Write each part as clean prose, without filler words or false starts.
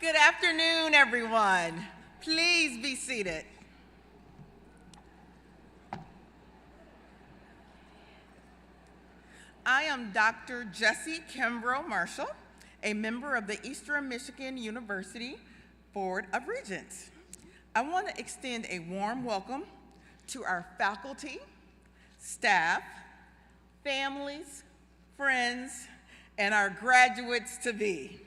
Good afternoon, everyone. Please be seated. I am Dr. Jessie Kimbrough Marshall, a member of the Eastern Michigan University Board of Regents. I want to extend a warm welcome to our faculty, staff, families, friends, and our graduates-to-be.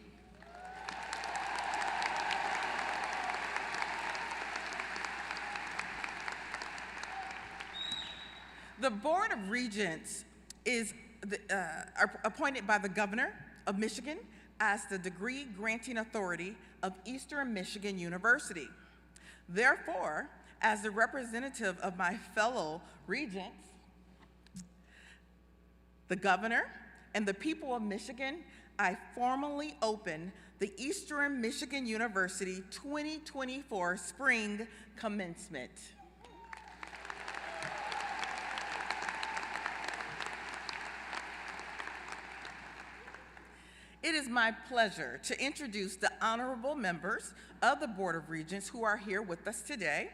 The Board of Regents is appointed by the Governor of Michigan as the degree granting authority of Eastern Michigan University. Therefore, as the representative of my fellow regents, the Governor, and the people of Michigan, I formally open the Eastern Michigan University 2024 Spring Commencement. It is my pleasure to introduce the honorable members of the Board of Regents who are here with us today.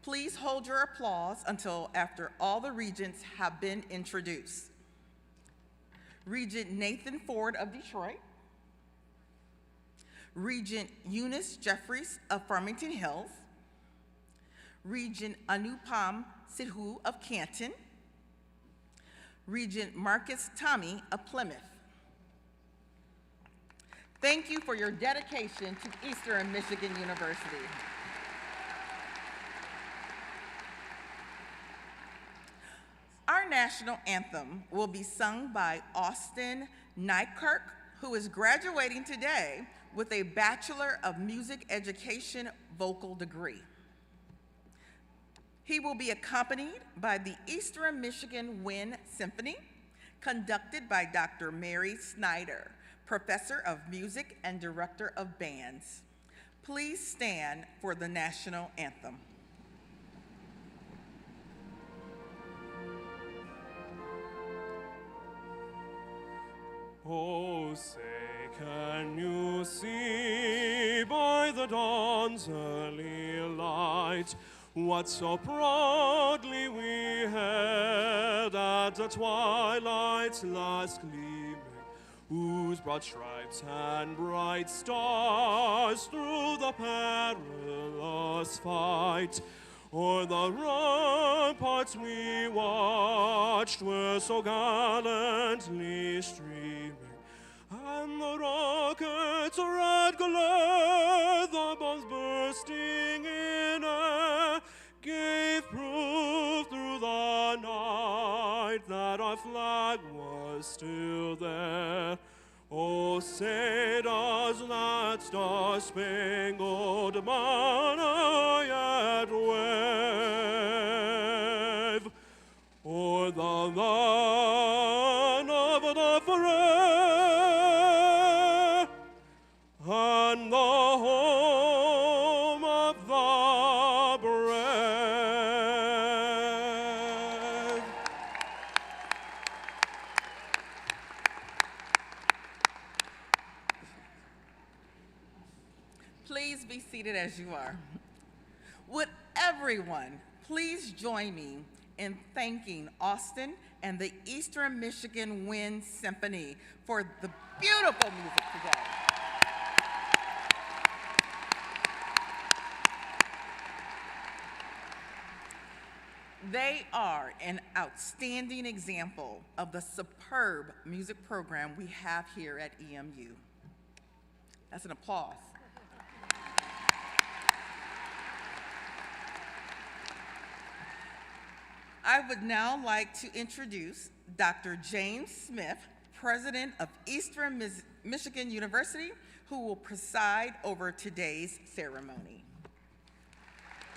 Please hold your applause until after all the regents have been introduced. Regent Nathan Ford of Detroit, Regent Eunice Jeffries of Farmington Hills, Regent Anupam Sidhu of Canton, Regent Marcus Tommy of Plymouth. Thank you for your dedication to Eastern Michigan University. Our national anthem will be sung by Austin Nykirk, who is graduating today with a Bachelor of Music Education vocal degree. He will be accompanied by the Eastern Michigan Wind Symphony, conducted by Dr. Mary Snyder, Professor of Music and Director of Bands. Please stand for the national anthem. Oh, say, can you see by the dawn's early light what so proudly we hailed at the twilight's last gleaming, whose broad stripes and bright stars through the perilous fight o'er the ramparts we watched were so gallantly streaming, and the rockets' red glare, the bombs bursting in air, gave proof through the night that our flag was still there. Oh, say does that star-spangled banner yet wave o'er the land of the free and the home of the brave? Please be seated as you are. Would everyone please join me in thanking Austin and the Eastern Michigan Wind Symphony for the beautiful music today. They are an outstanding example of the superb music program we have here at EMU. That's an applause. I would now like to introduce Dr. James Smith, President of Eastern Michigan University, who will preside over today's ceremony.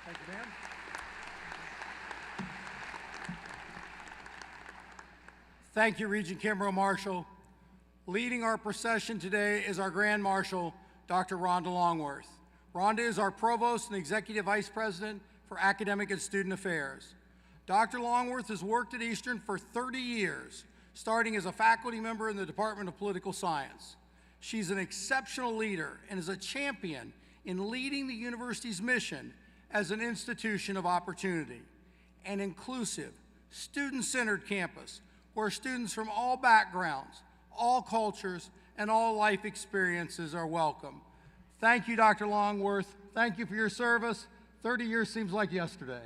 Thank you, ma'am. Thank you, Regent Kimbrough Marshall. Leading our procession today is our Grand Marshal, Dr. Rhonda Longworth. Rhonda is our Provost and Executive Vice President for Academic and Student Affairs. Dr. Longworth has worked at Eastern for 30 years, starting as a faculty member in the Department of Political Science. She's an exceptional leader and is a champion in leading the university's mission as an institution of opportunity, an inclusive, student-centered campus where students from all backgrounds, all cultures, and all life experiences are welcome. Thank you, Dr. Longworth. Thank you for your service. 30 years seems like yesterday.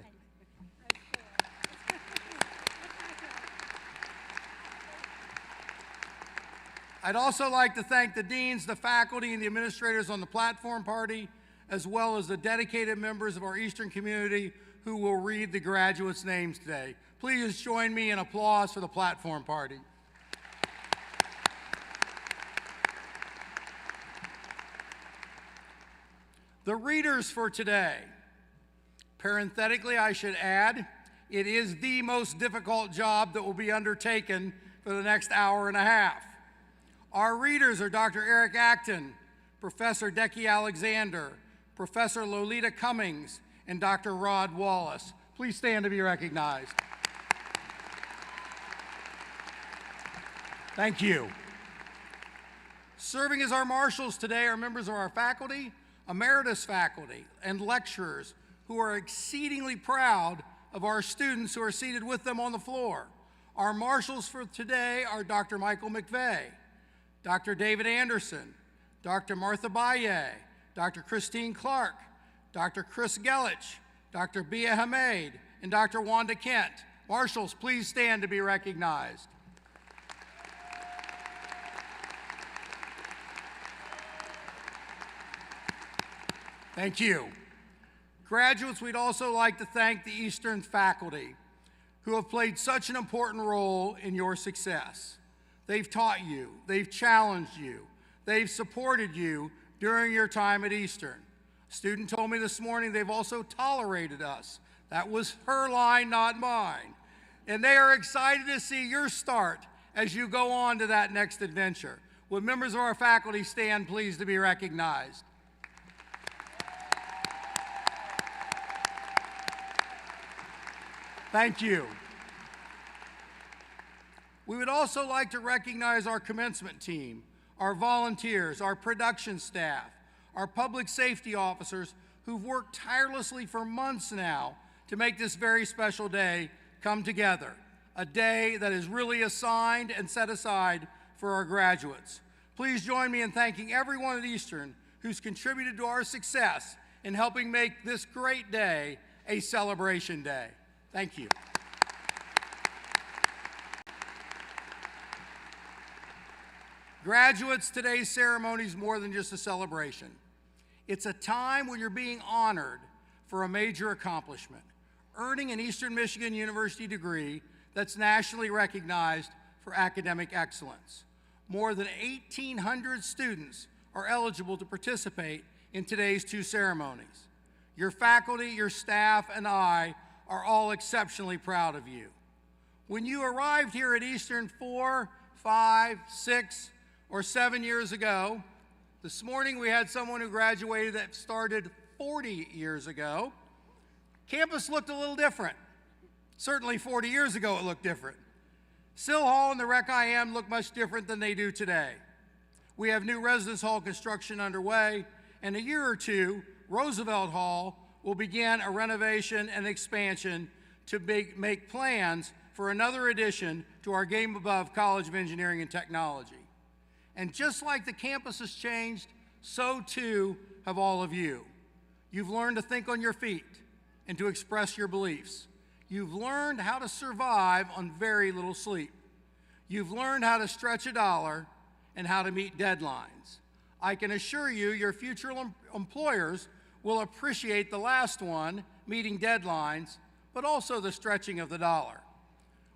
I'd also like to thank the deans, the faculty, and the administrators on the platform party, as well as the dedicated members of our Eastern community who will read the graduates' names today. Please join me in applause for the platform party. The readers for today. Parenthetically, I should add, it is the most difficult job that will be undertaken for the next hour and a half. Our readers are Dr. Eric Acton, Professor Decky Alexander, Professor Lolita Cummings, and Dr. Rod Wallace. Please stand to be recognized. Thank you. Serving as our marshals today are members of our faculty, emeritus faculty, and lecturers who are exceedingly proud of our students who are seated with them on the floor. Our marshals for today are Dr. Michael McVeigh, Dr. David Anderson, Dr. Martha Baye, Dr. Christine Clark, Dr. Chris Gelich, Dr. Bia Hamed, and Dr. Wanda Kent. Marshals, please stand to be recognized. Thank you. Graduates, we'd also like to thank the Eastern faculty who have played such an important role in your success. They've taught you, they've challenged you, they've supported you during your time at Eastern. A student told me this morning they've also tolerated us. That was her line, not mine. And they are excited to see your start as you go on to that next adventure. Would members of our faculty stand, please, to be recognized? Thank you. We would also like to recognize our commencement team, our volunteers, our production staff, our public safety officers who've worked tirelessly for months now to make this very special day come together, a day that is really assigned and set aside for our graduates. Please join me in thanking everyone at Eastern who's contributed to our success in helping make this great day a celebration day. Thank you. Graduates, today's ceremony is more than just a celebration. It's a time when you're being honored for a major accomplishment, earning an Eastern Michigan University degree that's nationally recognized for academic excellence. More than 1,800 students are eligible to participate in today's two ceremonies. Your faculty, your staff, and I are all exceptionally proud of you. When you arrived here at Eastern 4, 5, 6, or 7 years ago, this morning we had someone who graduated that started 40 years ago. Campus looked a little different. Certainly 40 years ago it looked different. Sill Hall and the Rec IM look much different than they do today. We have new residence hall construction underway, and in a year or two, Roosevelt Hall will begin a renovation and expansion to make plans for another addition to our Game Above College of Engineering and Technology. And just like the campus has changed, so too have all of you. You've learned to think on your feet and to express your beliefs. You've learned how to survive on very little sleep. You've learned how to stretch a dollar and how to meet deadlines. I can assure you your future employers will appreciate the last one, meeting deadlines, but also the stretching of the dollar.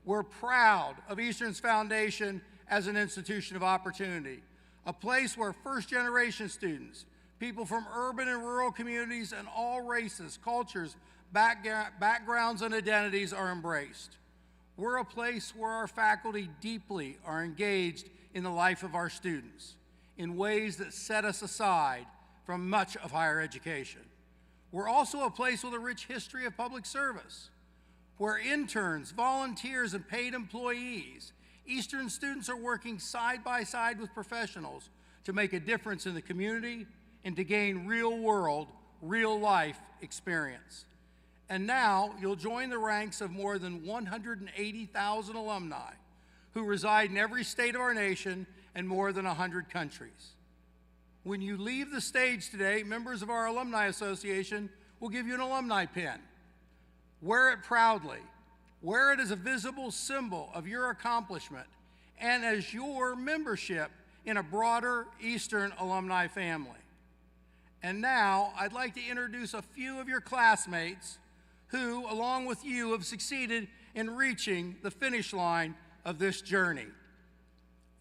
We're proud of Eastern's foundation as an institution of opportunity, a place where first-generation students, people from urban and rural communities and all races, cultures, backgrounds, and identities are embraced. We're a place where our faculty deeply are engaged in the life of our students in ways that set us aside from much of higher education. We're also a place with a rich history of public service, where interns, volunteers, and paid employees, Eastern students are working side by side with professionals to make a difference in the community and to gain real-world, real-life experience. And now you'll join the ranks of more than 180,000 alumni who reside in every state of our nation and more than 100 countries. When you leave the stage today, members of our Alumni Association will give you an alumni pin. Wear it proudly. Wear it as a visible symbol of your accomplishment and as your membership in a broader Eastern alumni family. And now I'd like to introduce a few of your classmates who, along with you, have succeeded in reaching the finish line of this journey.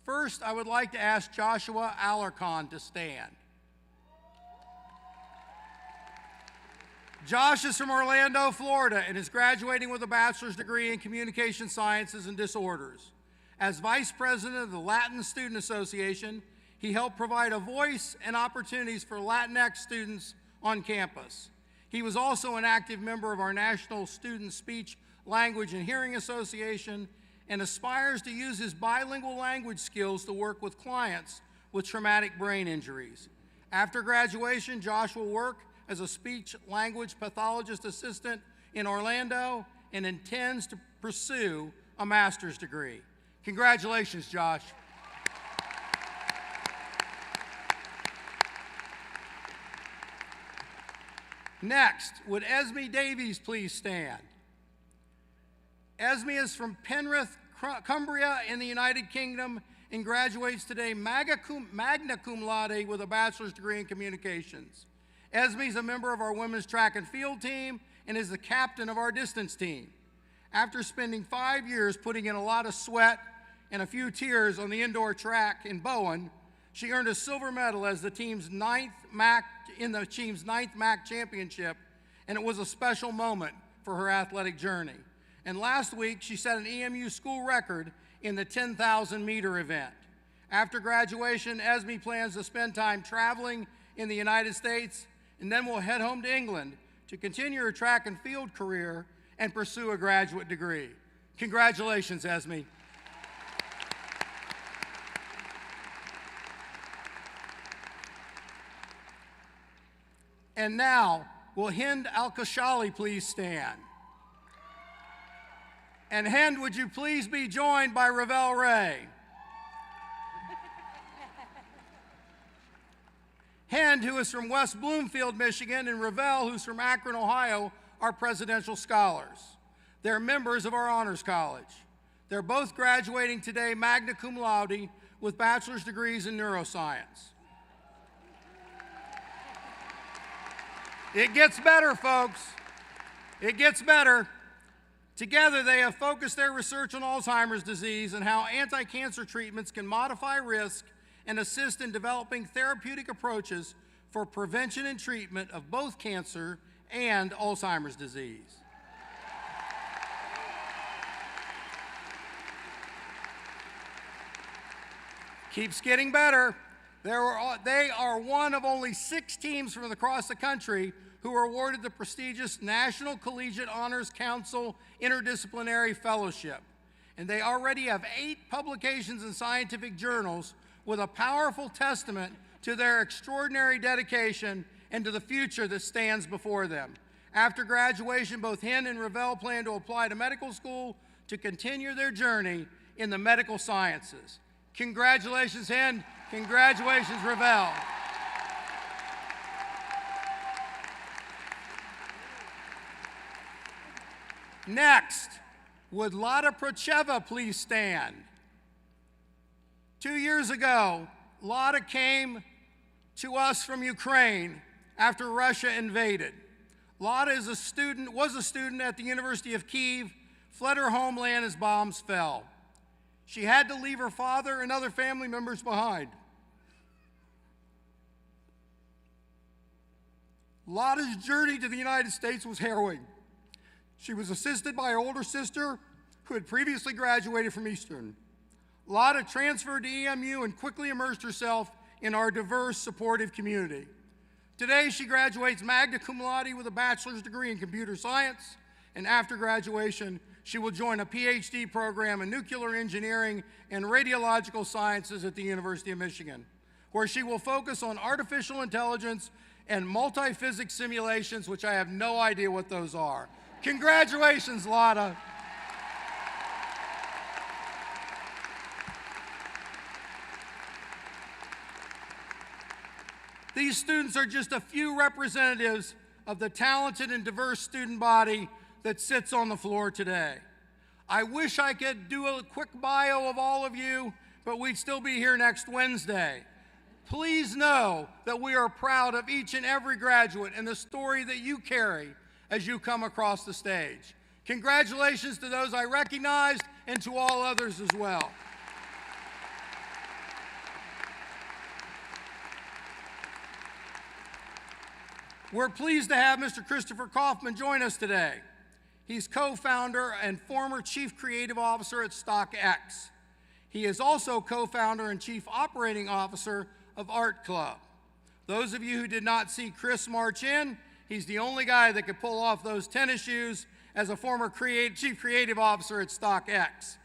First, I would like to ask Joshua Alarcon to stand. Josh is from Orlando, Florida, and is graduating with a bachelor's degree in Communication Sciences and Disorders. As Vice President of the Latin Student Association, he helped provide a voice and opportunities for Latinx students on campus. He was also an active member of our National Student Speech, Language, and Hearing Association and aspires to use his bilingual language skills to work with clients with traumatic brain injuries. After graduation, Josh will work as a speech-language pathologist assistant in Orlando and intends to pursue a master's degree. Congratulations, Josh. Next, would Esme Davies please stand? Esme is from Penrith, Cumbria in the United Kingdom and graduates today magna cum laude with a bachelor's degree in communications. Esme is a member of our women's track and field team and is the captain of our distance team. After spending 5 years putting in a lot of sweat and a few tears on the indoor track in Bowen, she earned a silver medal as the team's ninth MAC championship, and it was a special moment for her athletic journey. And last week, she set an EMU school record in the 10,000 meter event. After graduation, Esme plans to spend time traveling in the United States and then will head home to England to continue her track and field career and pursue a graduate degree. Congratulations, Esme. And now, will Hind Al-Kashali please stand? And Hind, would you please be joined by Ravel Ray? Hind, who is from West Bloomfield, Michigan, and Ravel, who's from Akron, Ohio, are presidential scholars. They're members of our Honors College. They're both graduating today magna cum laude with bachelor's degrees in neuroscience. It gets better, folks. It gets better. Together, they have focused their research on Alzheimer's disease and how anti-cancer treatments can modify risk and assist in developing therapeutic approaches for prevention and treatment of both cancer and Alzheimer's disease. Keeps getting better. They are one of only 6 teams from across the country who are awarded the prestigious National Collegiate Honors Council Interdisciplinary Fellowship. And they already have 8 publications in scientific journals with a powerful testament to their extraordinary dedication and to the future that stands before them. After graduation, both Hind and Ravel plan to apply to medical school to continue their journey in the medical sciences. Congratulations, Hind. Congratulations, Ravel. Next, would Lada Procheva please stand? 2 years ago, Lada came to us from Ukraine after Russia invaded. Lada was a student at the University of Kyiv, fled her homeland as bombs fell. She had to leave her father and other family members behind. Lada's journey to the United States was harrowing. She was assisted by her older sister who had previously graduated from Eastern. Lada transferred to EMU and quickly immersed herself in our diverse, supportive community. Today, she graduates magna cum laude with a bachelor's degree in computer science, and after graduation, she will join a PhD program in nuclear engineering and radiological sciences at the University of Michigan, where she will focus on artificial intelligence and multi-physics simulations, which I have no idea what those are. Congratulations, Lotta. These students are just a few representatives of the talented and diverse student body that sits on the floor today. I wish I could do a quick bio of all of you, but we'd still be here next Wednesday. Please know that we are proud of each and every graduate and the story that you carry as you come across the stage. Congratulations to those I recognized and to all others as well. We're pleased to have Mr. Christopher Kaufman join us today. He's co-founder and former Chief Creative Officer at StockX. He is also co-founder and Chief Operating Officer of Art Club. Those of you who did not see Chris march in, he's the only guy that could pull off those tennis shoes as a former Chief Creative Officer at StockX.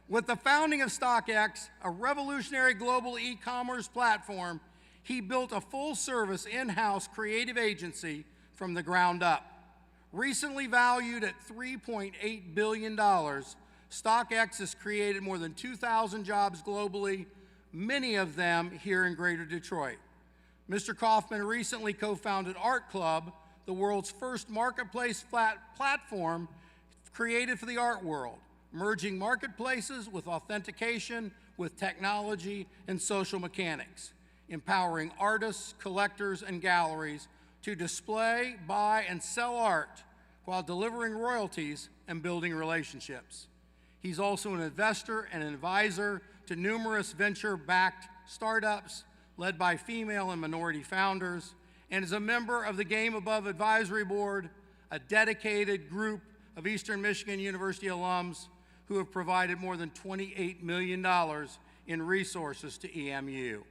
With the founding of StockX, a revolutionary global e-commerce platform, he built a full-service in-house creative agency from the ground up. Recently valued at $3.8 billion, StockX has created more than 2,000 jobs globally, many of them here in Greater Detroit. Mr. Kaufman recently co-founded Art Club, the world's first marketplace platform created for the art world, merging marketplaces with authentication, with technology and social mechanics, empowering artists, collectors, and galleries to display, buy, and sell art while delivering royalties and building relationships. He's also an investor and an advisor to numerous venture-backed startups led by female and minority founders, and is a member of the Game Above Advisory Board, a dedicated group of Eastern Michigan University alums who have provided more than $28 million in resources to EMU.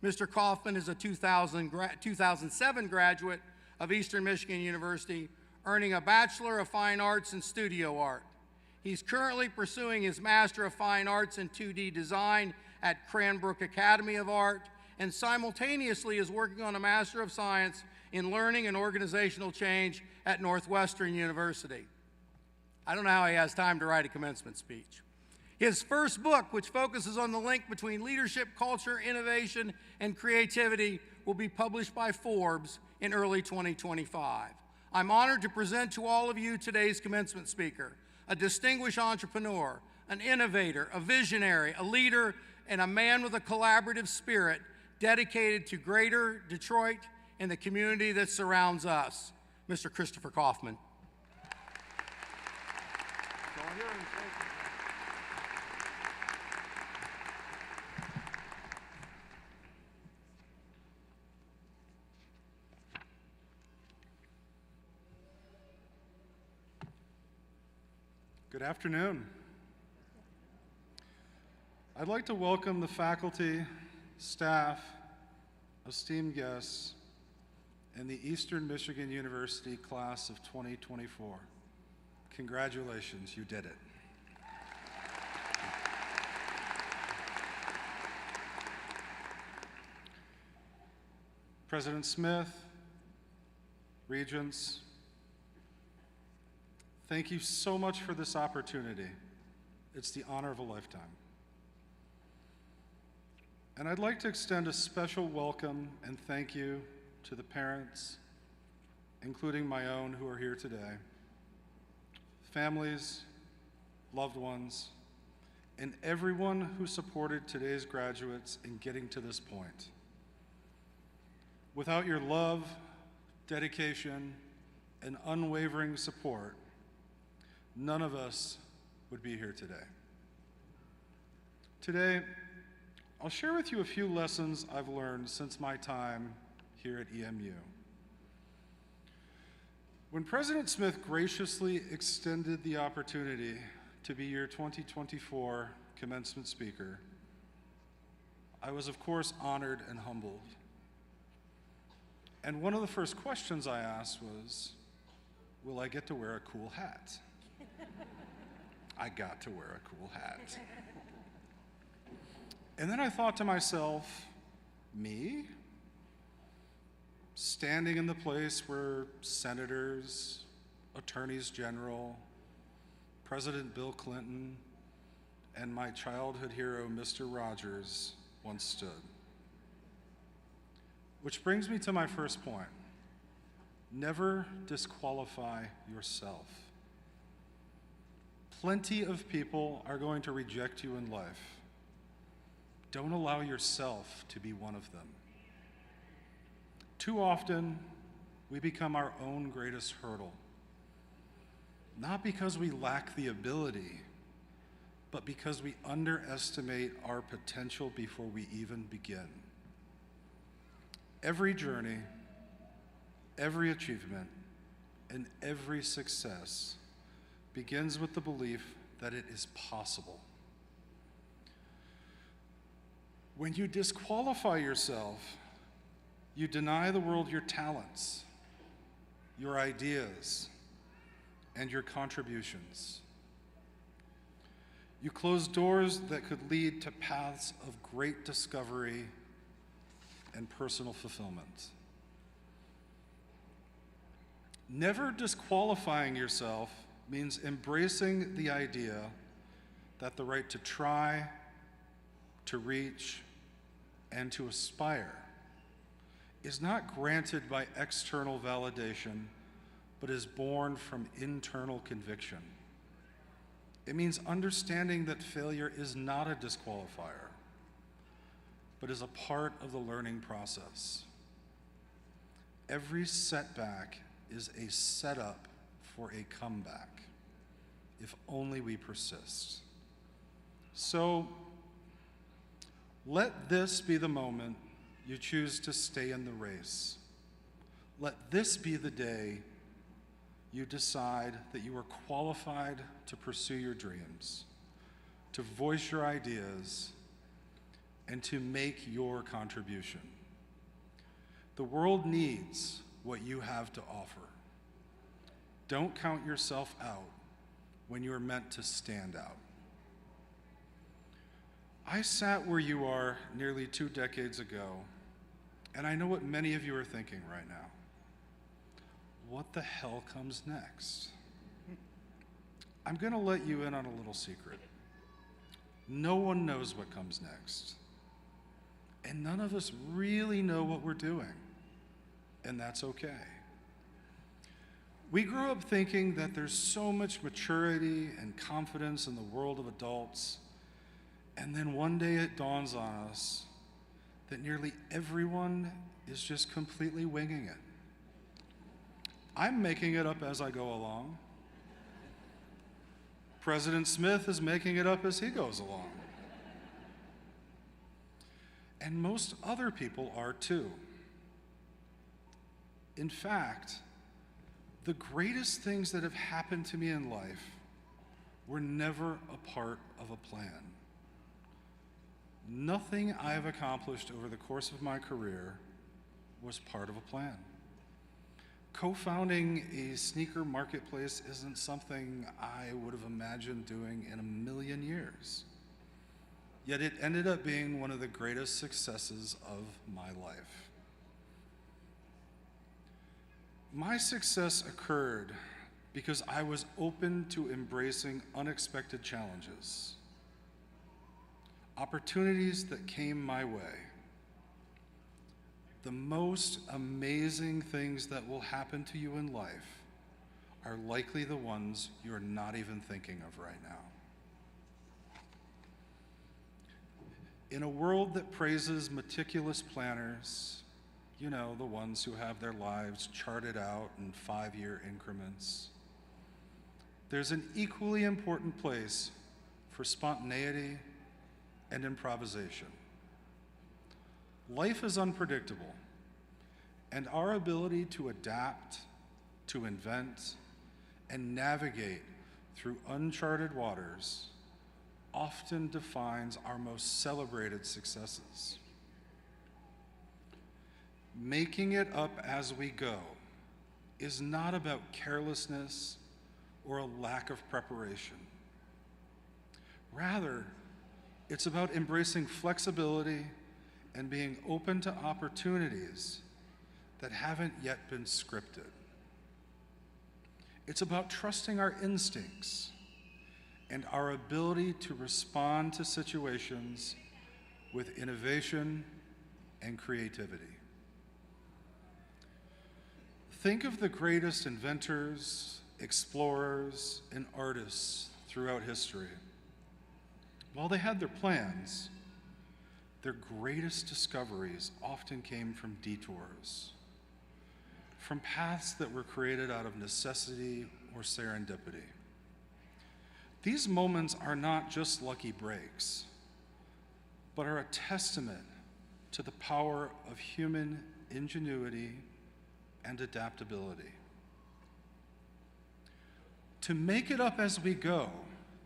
Mr. Kaufman is a 2007 graduate of Eastern Michigan University, earning a Bachelor of Fine Arts in Studio Art. He's currently pursuing his Master of Fine Arts in 2D Design at Cranbrook Academy of Art, and simultaneously is working on a Master of Science in Learning and Organizational Change at Northwestern University. I don't know how he has time to write a commencement speech. His first book, which focuses on the link between leadership, culture, innovation, and creativity, will be published by Forbes in early 2025. I'm honored to present to all of you today's commencement speaker, a distinguished entrepreneur, an innovator, a visionary, a leader, and a man with a collaborative spirit dedicated to Greater Detroit and the community that surrounds us, Mr. Christopher Kaufman. Good afternoon. I'd like to welcome the faculty, staff, esteemed guests, and the Eastern Michigan University class of 2024. Congratulations, you did it. President Smith, Regents, thank you so much for this opportunity. It's the honor of a lifetime. And I'd like to extend a special welcome and thank you to the parents, including my own who are here today, families, loved ones, and everyone who supported today's graduates in getting to this point. Without your love, dedication, and unwavering support, none of us would be here today. Today, I'll share with you a few lessons I've learned since my time here at EMU. When President Smith graciously extended the opportunity to be your 2024 commencement speaker, I was of course honored and humbled. And one of the first questions I asked was, will I get to wear a cool hat? I got to wear a cool hat. And then I thought to myself, Me? Standing in the place where senators, attorneys general, President Bill Clinton, and my childhood hero, Mr. Rogers, once stood. Which brings me to my first point. Never disqualify yourself. Plenty of people are going to reject you in life. Don't allow yourself to be one of them. Too often, we become our own greatest hurdle. Not because we lack the ability, but because we underestimate our potential before we even begin. Every journey, every achievement, and every success begins with the belief that it is possible. When you disqualify yourself, you deny the world your talents, your ideas, and your contributions. You close doors that could lead to paths of great discovery and personal fulfillment. Never disqualifying yourself means embracing the idea that the right to try, to reach, and to aspire is not granted by external validation, but is born from internal conviction. It means understanding that failure is not a disqualifier, but is a part of the learning process. Every setback is a setup for a comeback, if only we persist. So, let this be the moment you choose to stay in the race. Let this be the day you decide that you are qualified to pursue your dreams, to voice your ideas, and to make your contribution. The world needs what you have to offer. Don't count yourself out when you are meant to stand out. I sat where you are nearly 2 decades ago, and I know what many of you are thinking right now. What the hell comes next? I'm going to let you in on a little secret. No one knows what comes next. And none of us really know what we're doing. And that's okay. We grew up thinking that there's so much maturity and confidence in the world of adults. And then one day it dawns on us that nearly everyone is just completely winging it. I'm making it up as I go along. President Smith is making it up as he goes along. And most other people are too. In fact, the greatest things that have happened to me in life were never a part of a plan. Nothing I've accomplished over the course of my career was part of a plan. Co-founding a sneaker marketplace isn't something I would have imagined doing in a million years. Yet it ended up being one of the greatest successes of my life. My success occurred because I was open to embracing unexpected challenges, opportunities that came my way. The most amazing things that will happen to you in life are likely the ones you're not even thinking of right now. In a world that praises meticulous planners, you know, the ones who have their lives charted out in 5-year increments, there's an equally important place for spontaneity and improvisation. Life is unpredictable, and our ability to adapt, to invent, and navigate through uncharted waters often defines our most celebrated successes. Making it up as we go is not about carelessness or a lack of preparation. Rather, it's about embracing flexibility and being open to opportunities that haven't yet been scripted. It's about trusting our instincts and our ability to respond to situations with innovation and creativity. Think of the greatest inventors, explorers, and artists throughout history. While they had their plans, their greatest discoveries often came from detours, from paths that were created out of necessity or serendipity. These moments are not just lucky breaks, but are a testament to the power of human ingenuity and adaptability. To make it up as we go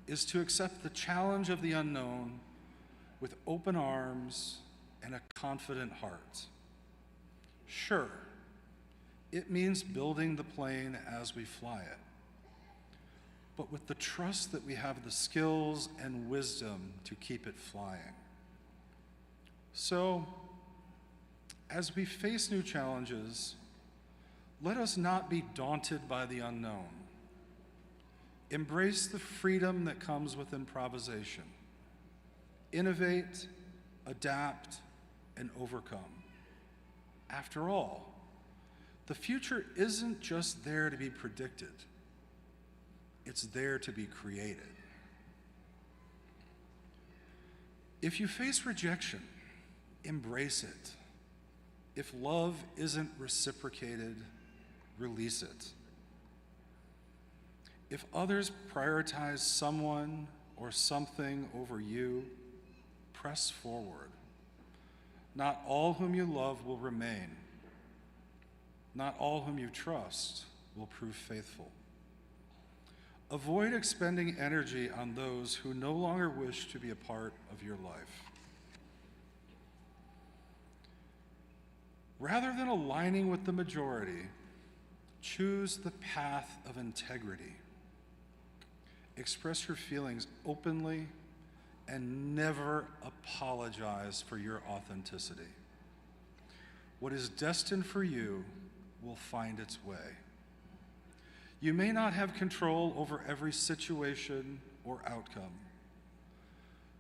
is to accept the challenge of the unknown with open arms and a confident heart. Sure, it means building the plane as we fly it, but with the trust that we have the skills and wisdom to keep it flying. So, as we face new challenges, let us not be daunted by the unknown. Embrace the freedom that comes with improvisation. Innovate, adapt, and overcome. After all, the future isn't just there to be predicted. It's there to be created. If you face rejection, embrace it. If love isn't reciprocated, release it. If others prioritize someone or something over you, press forward. Not all whom you love will remain. Not all whom you trust will prove faithful. Avoid expending energy on those who no longer wish to be a part of your life. Rather than aligning with the majority, choose the path of integrity. Express your feelings openly and never apologize for your authenticity. What is destined for you will find its way. You may not have control over every situation or outcome,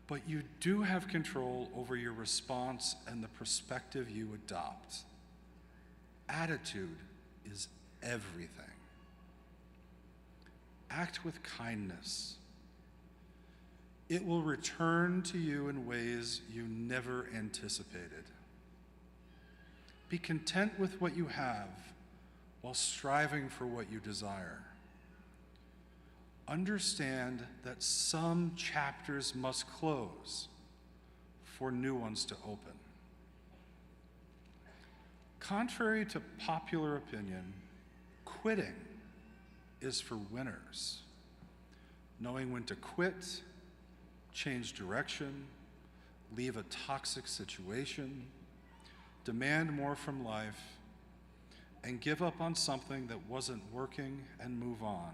but you do have control over your response and the perspective you adopt. Attitude is everything. Act with kindness. It will return to you in ways you never anticipated. Be content with what you have while striving for what you desire. Understand that some chapters must close for new ones to open. Contrary to popular opinion, quitting is for winners. Knowing when to quit, change direction, leave a toxic situation, demand more from life, and give up on something that wasn't working and move on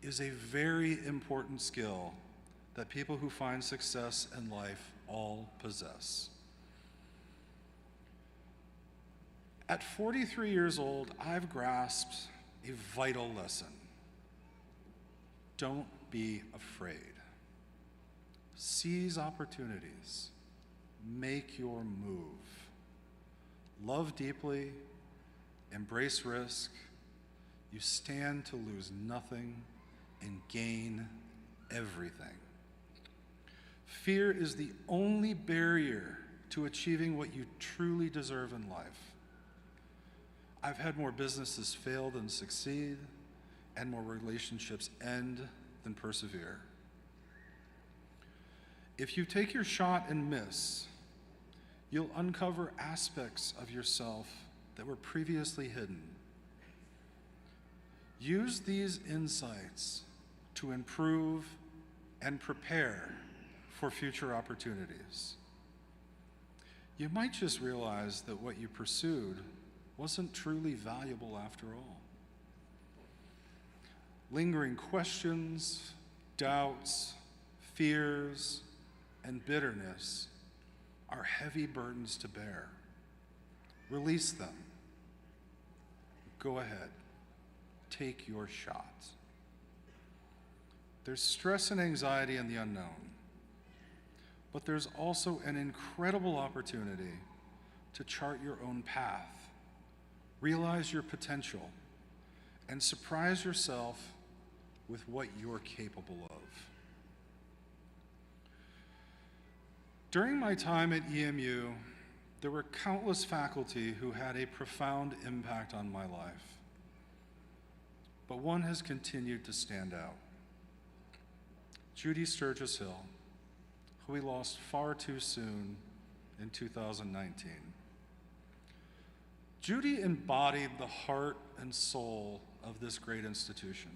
is a very important skill that people who find success in life all possess. At 43 years old, I've grasped a vital lesson. Don't be afraid. Seize opportunities. Make your move. Love deeply. Embrace risk. You stand to lose nothing and gain everything. Fear is the only barrier to achieving what you truly deserve in life. I've had more businesses fail than succeed, and more relationships end than persevere. If you take your shot and miss, you'll uncover aspects of yourself that were previously hidden. Use these insights to improve and prepare for future opportunities. You might just realize that what you pursued wasn't truly valuable after all. Lingering questions, doubts, fears, and bitterness are heavy burdens to bear. Release them. Go ahead. Take your shot. There's stress and anxiety in the unknown, but there's also an incredible opportunity to chart your own path, realize your potential, and surprise yourself with what you're capable of. During my time at EMU, there were countless faculty who had a profound impact on my life, but one has continued to stand out. Judy Sturgis Hill, who we lost far too soon in 2019. Judy embodied the heart and soul of this great institution.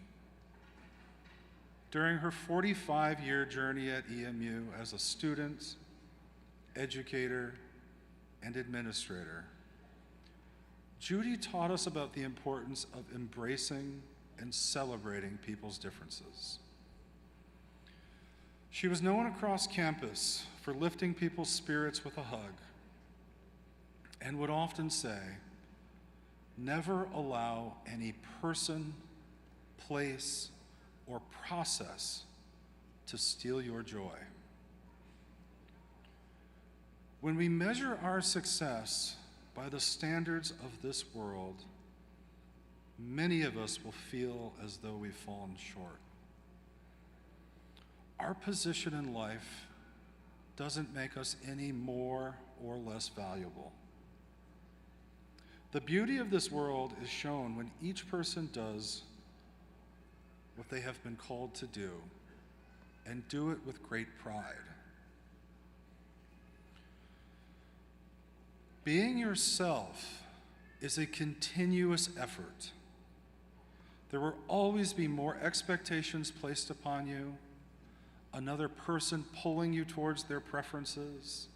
During her 45-year journey at EMU as a student, educator, and administrator, Judy taught us about the importance of embracing and celebrating people's differences. She was known across campus for lifting people's spirits with a hug and would often say, "Never allow any person, place, or process to steal your joy." When we measure our success by the standards of this world, many of us will feel as though we've fallen short. Our position in life doesn't make us any more or less valuable. The beauty of this world is shown when each person does what they have been called to do and do it with great pride. Being yourself is a continuous effort. There will always be more expectations placed upon you, another person pulling you towards their preferences,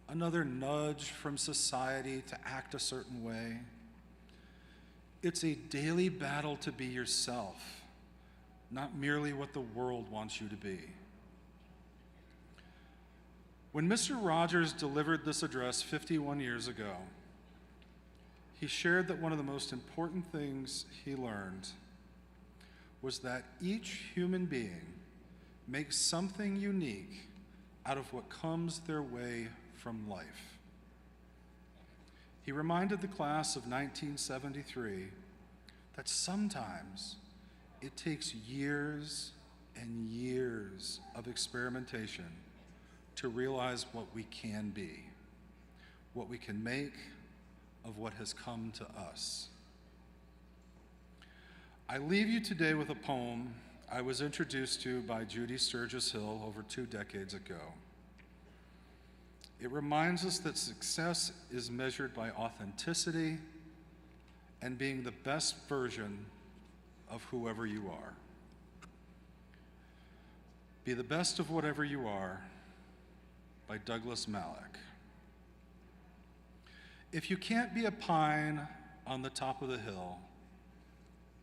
another nudge from society to act a certain way. It's a daily battle to be yourself, not merely what the world wants you to be. When Mr. Rogers delivered this address 51 years ago, he shared that one of the most important things he learned was that each human being makes something unique out of what comes their way from life. He reminded the class of 1973 that sometimes it takes years and years of experimentation to realize what we can be, what we can make of what has come to us. I leave you today with a poem I was introduced to by Judy Sturgis Hill over 2 decades ago. It reminds us that success is measured by authenticity and being the best version of whoever you are. Be the best of whatever you are, by Douglas Mallock. If you can't be a pine on the top of the hill,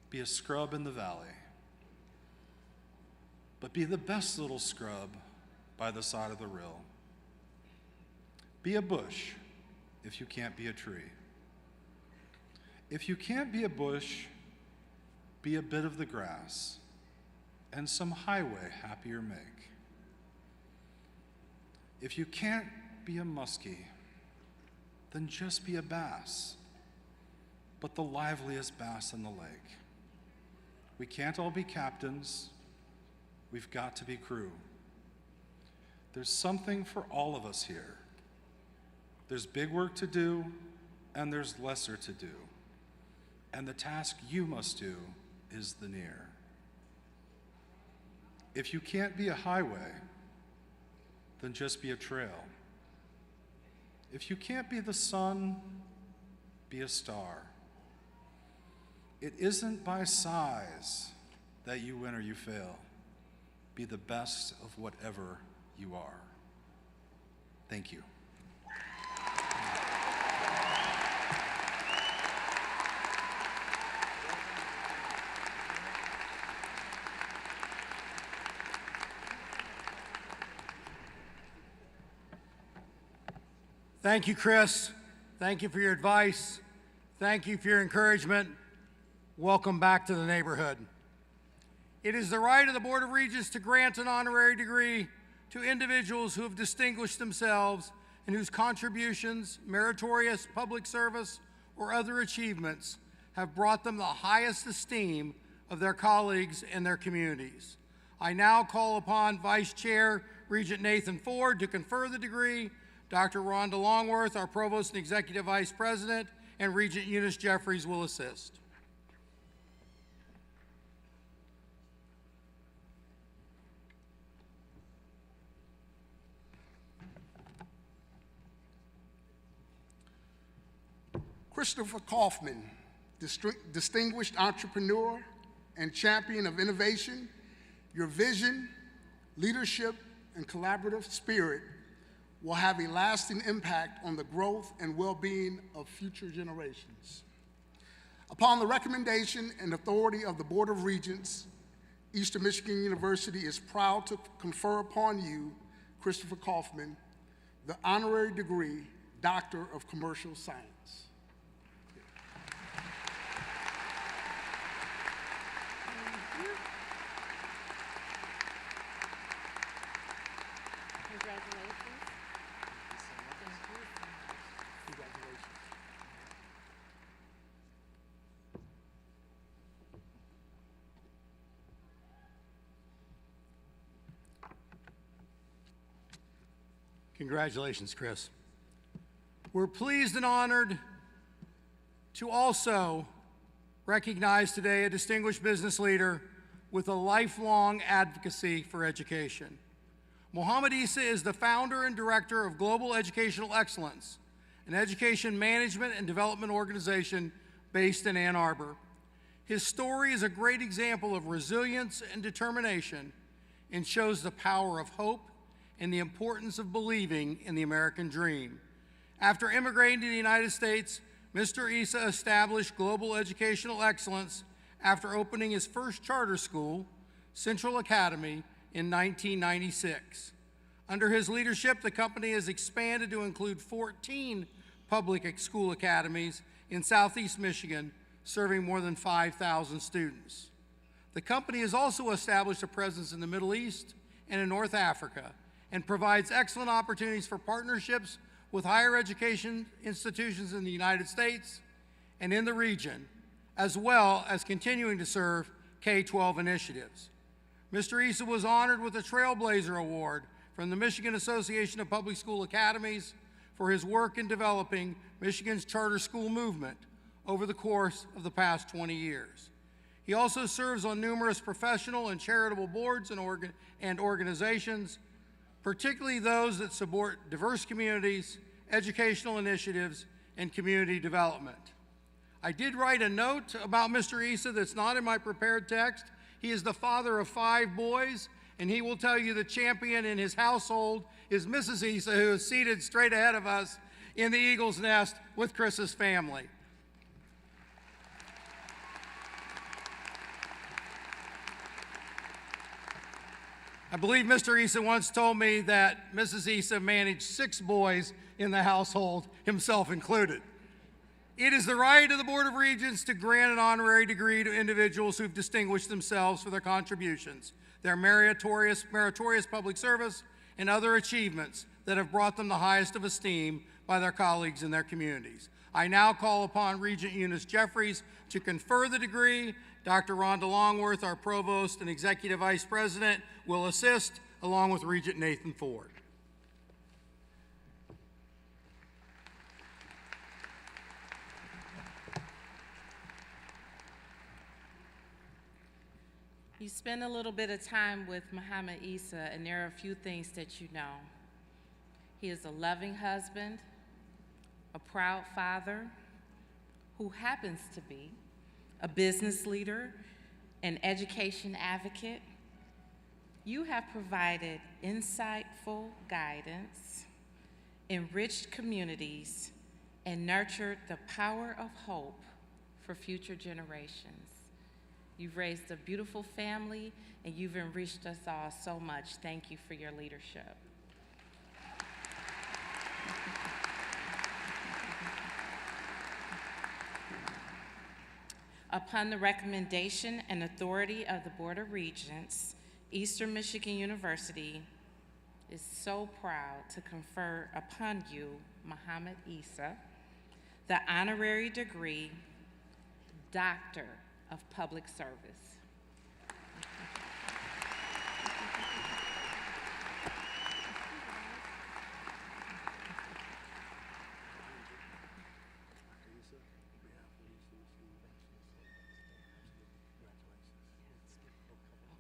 be a scrub in the valley. But be the best little scrub by the side of the rill. Be a bush if you can't be a tree. If you can't be a bush, be a bit of the grass, and some highway happier make. If you can't be a muskie, then just be a bass, but the liveliest bass in the lake. We can't all be captains, we've got to be crew. There's something for all of us here. There's big work to do, and there's lesser to do. And the task you must do is the near. If you can't be a highway, then just be a trail. If you can't be the sun, be a star. It isn't by size that you win or you fail. Be the best of whatever you are. Thank you. Thank you, Chris. Thank you for your advice. Thank you for your encouragement. Welcome back to the neighborhood. It is the right of the Board of Regents to grant an honorary degree to individuals who have distinguished themselves and whose contributions, meritorious public service, or other achievements have brought them the highest esteem of their colleagues and their communities. I now call upon Vice Chair Regent Nathan Ford to confer the degree. Dr. Rhonda Longworth, our Provost and Executive Vice President, and Regent Eunice Jeffries will assist. Christopher Kaufman, distinguished entrepreneur and champion of innovation, your vision, leadership, and collaborative spirit will have a lasting impact on the growth and well-being of future generations. Upon the recommendation and authority of the Board of Regents, Eastern Michigan University is proud to confer upon you, Christopher Kaufman, the honorary degree, Doctor of Commercial Science. Congratulations, Chris. We're pleased and honored to also recognize today a distinguished business leader with a lifelong advocacy for education. Mohammed Issa is the founder and director of Global Educational Excellence, an education management and development organization based in Ann Arbor. His story is a great example of resilience and determination and shows the power of hope and the importance of believing in the American dream. After immigrating to the United States, Mr. Issa established Global Educational Excellence after opening his first charter school, Central Academy, in 1996. Under his leadership, the company has expanded to include 14 public school academies in Southeast Michigan, serving more than 5,000 students. The company has also established a presence in the Middle East and in North Africa, and provides excellent opportunities for partnerships with higher education institutions in the United States and in the region, as well as continuing to serve K-12 initiatives. Mr. Issa was honored with the Trailblazer Award from the Michigan Association of Public School Academies for his work in developing Michigan's charter school movement over the course of the past 20 years. He also serves on numerous professional and charitable boards and organizations, particularly those that support diverse communities, educational initiatives, and community development. I did write a note about Mr. Issa that's not in my prepared text. He is the father of 5 boys, and he will tell you the champion in his household is Mrs. Issa, who is seated straight ahead of us in the Eagle's Nest with Chris's family. I believe Mr. Issa once told me that Mrs. Issa managed 6 boys in the household, himself included. It is the right of the Board of Regents to grant an honorary degree to individuals who've distinguished themselves for their contributions, their meritorious public service, and other achievements that have brought them the highest of esteem by their colleagues in their communities. I now call upon Regent Eunice Jeffries to confer the degree. Dr. Rhonda Longworth, our Provost and Executive Vice President, will assist, along with Regent Nathan Ford. You spend a little bit of time with Mohammed Issa, and there are a few things that you know. He is a loving husband, a proud father, who happens to be a business leader, an education advocate. You have provided insightful guidance, enriched communities, and nurtured the power of hope for future generations. You've raised a beautiful family, and you've enriched us all so much. Thank you for your leadership. Upon the recommendation and authority of the Board of Regents, Eastern Michigan University is so proud to confer upon you, Muhammad Isa, the honorary degree, Doctor of Public Service.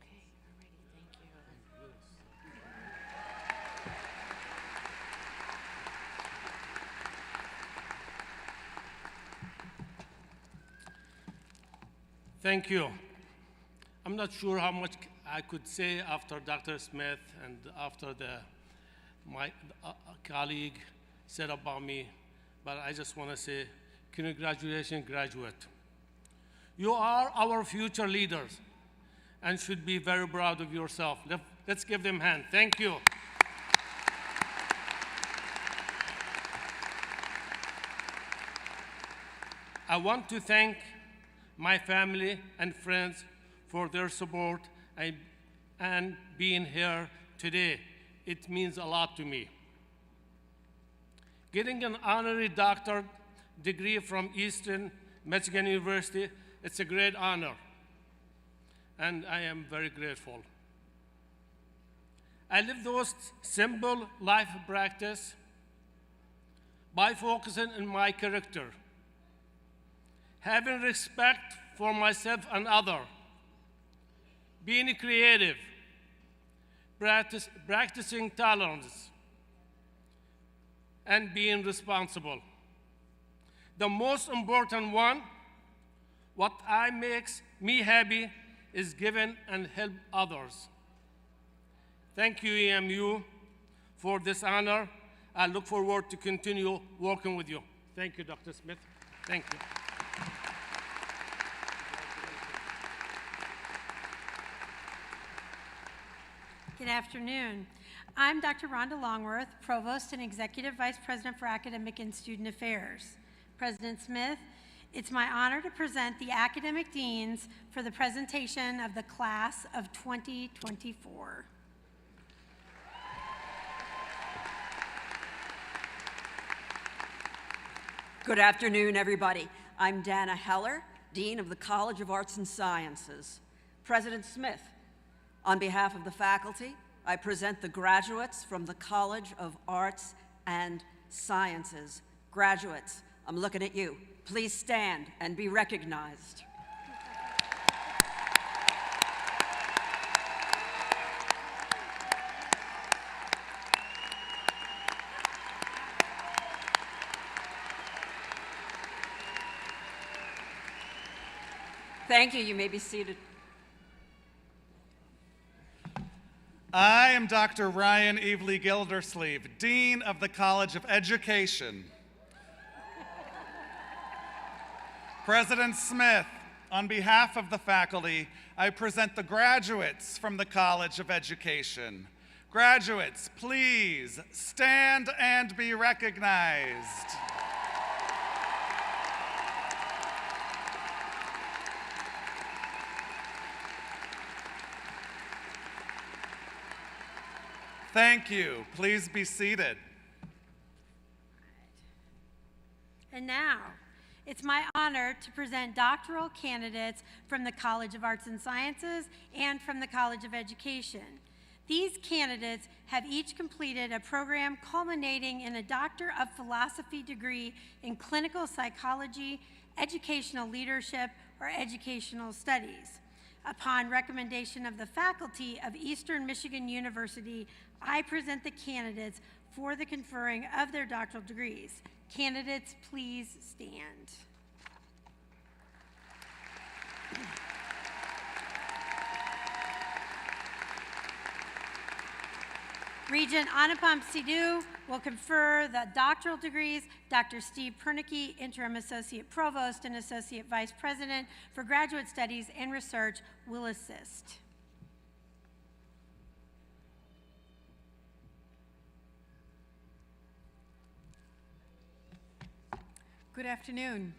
Okay, alrighty, thank you. Thank you. I'm not sure how much I could say after Dr. Smith and after my colleague said about me, but I just want to say, congratulations, graduate. You are our future leaders and should be very proud of yourself. Let's give them a hand. Thank you. I want to thank my family and friends for their support and being here today. It means a lot to me. Getting an honorary doctorate degree from Eastern Michigan University, it's a great honor, and I am very grateful. I live those simple life practice by focusing on my character, having respect for myself and others, being creative, practicing tolerance, and being responsible. The most important one, what makes me happy, is giving and help others. Thank you, EMU, for this honor. I look forward to continue working with you. Thank you, Dr. Smith. Thank you. Good afternoon. I'm Dr. Rhonda Longworth, Provost and Executive Vice President for Academic and Student Affairs. President Smith, it's my honor to present the academic deans for the presentation of the class of 2024. Good afternoon, everybody. I'm Dana Heller, Dean of the College of Arts and Sciences. President Smith, on behalf of the faculty, I present the graduates from the College of Arts and Sciences. Graduates, I'm looking at you. Please stand and be recognized. Thank you. You may be seated. I am Dr. Ryan Evely Gildersleeve, Dean of the College of Education. President Smith, on behalf of the faculty, I present the graduates from the College of Education. Graduates, please stand and be recognized. Thank you. Please be seated. And now, it's my honor to present doctoral candidates from the College of Arts and Sciences and from the College of Education. These candidates have each completed a program culminating in a Doctor of Philosophy degree in clinical psychology, educational leadership, or educational studies. Upon recommendation of the faculty of Eastern Michigan University, I present the candidates for the conferring of their doctoral degrees. Candidates, please stand. Regent Anupam Sidhu will confer the doctoral degrees. Dr. Steve Pernicki, Interim Associate Provost and Associate Vice President for Graduate Studies and Research, will assist. Good afternoon.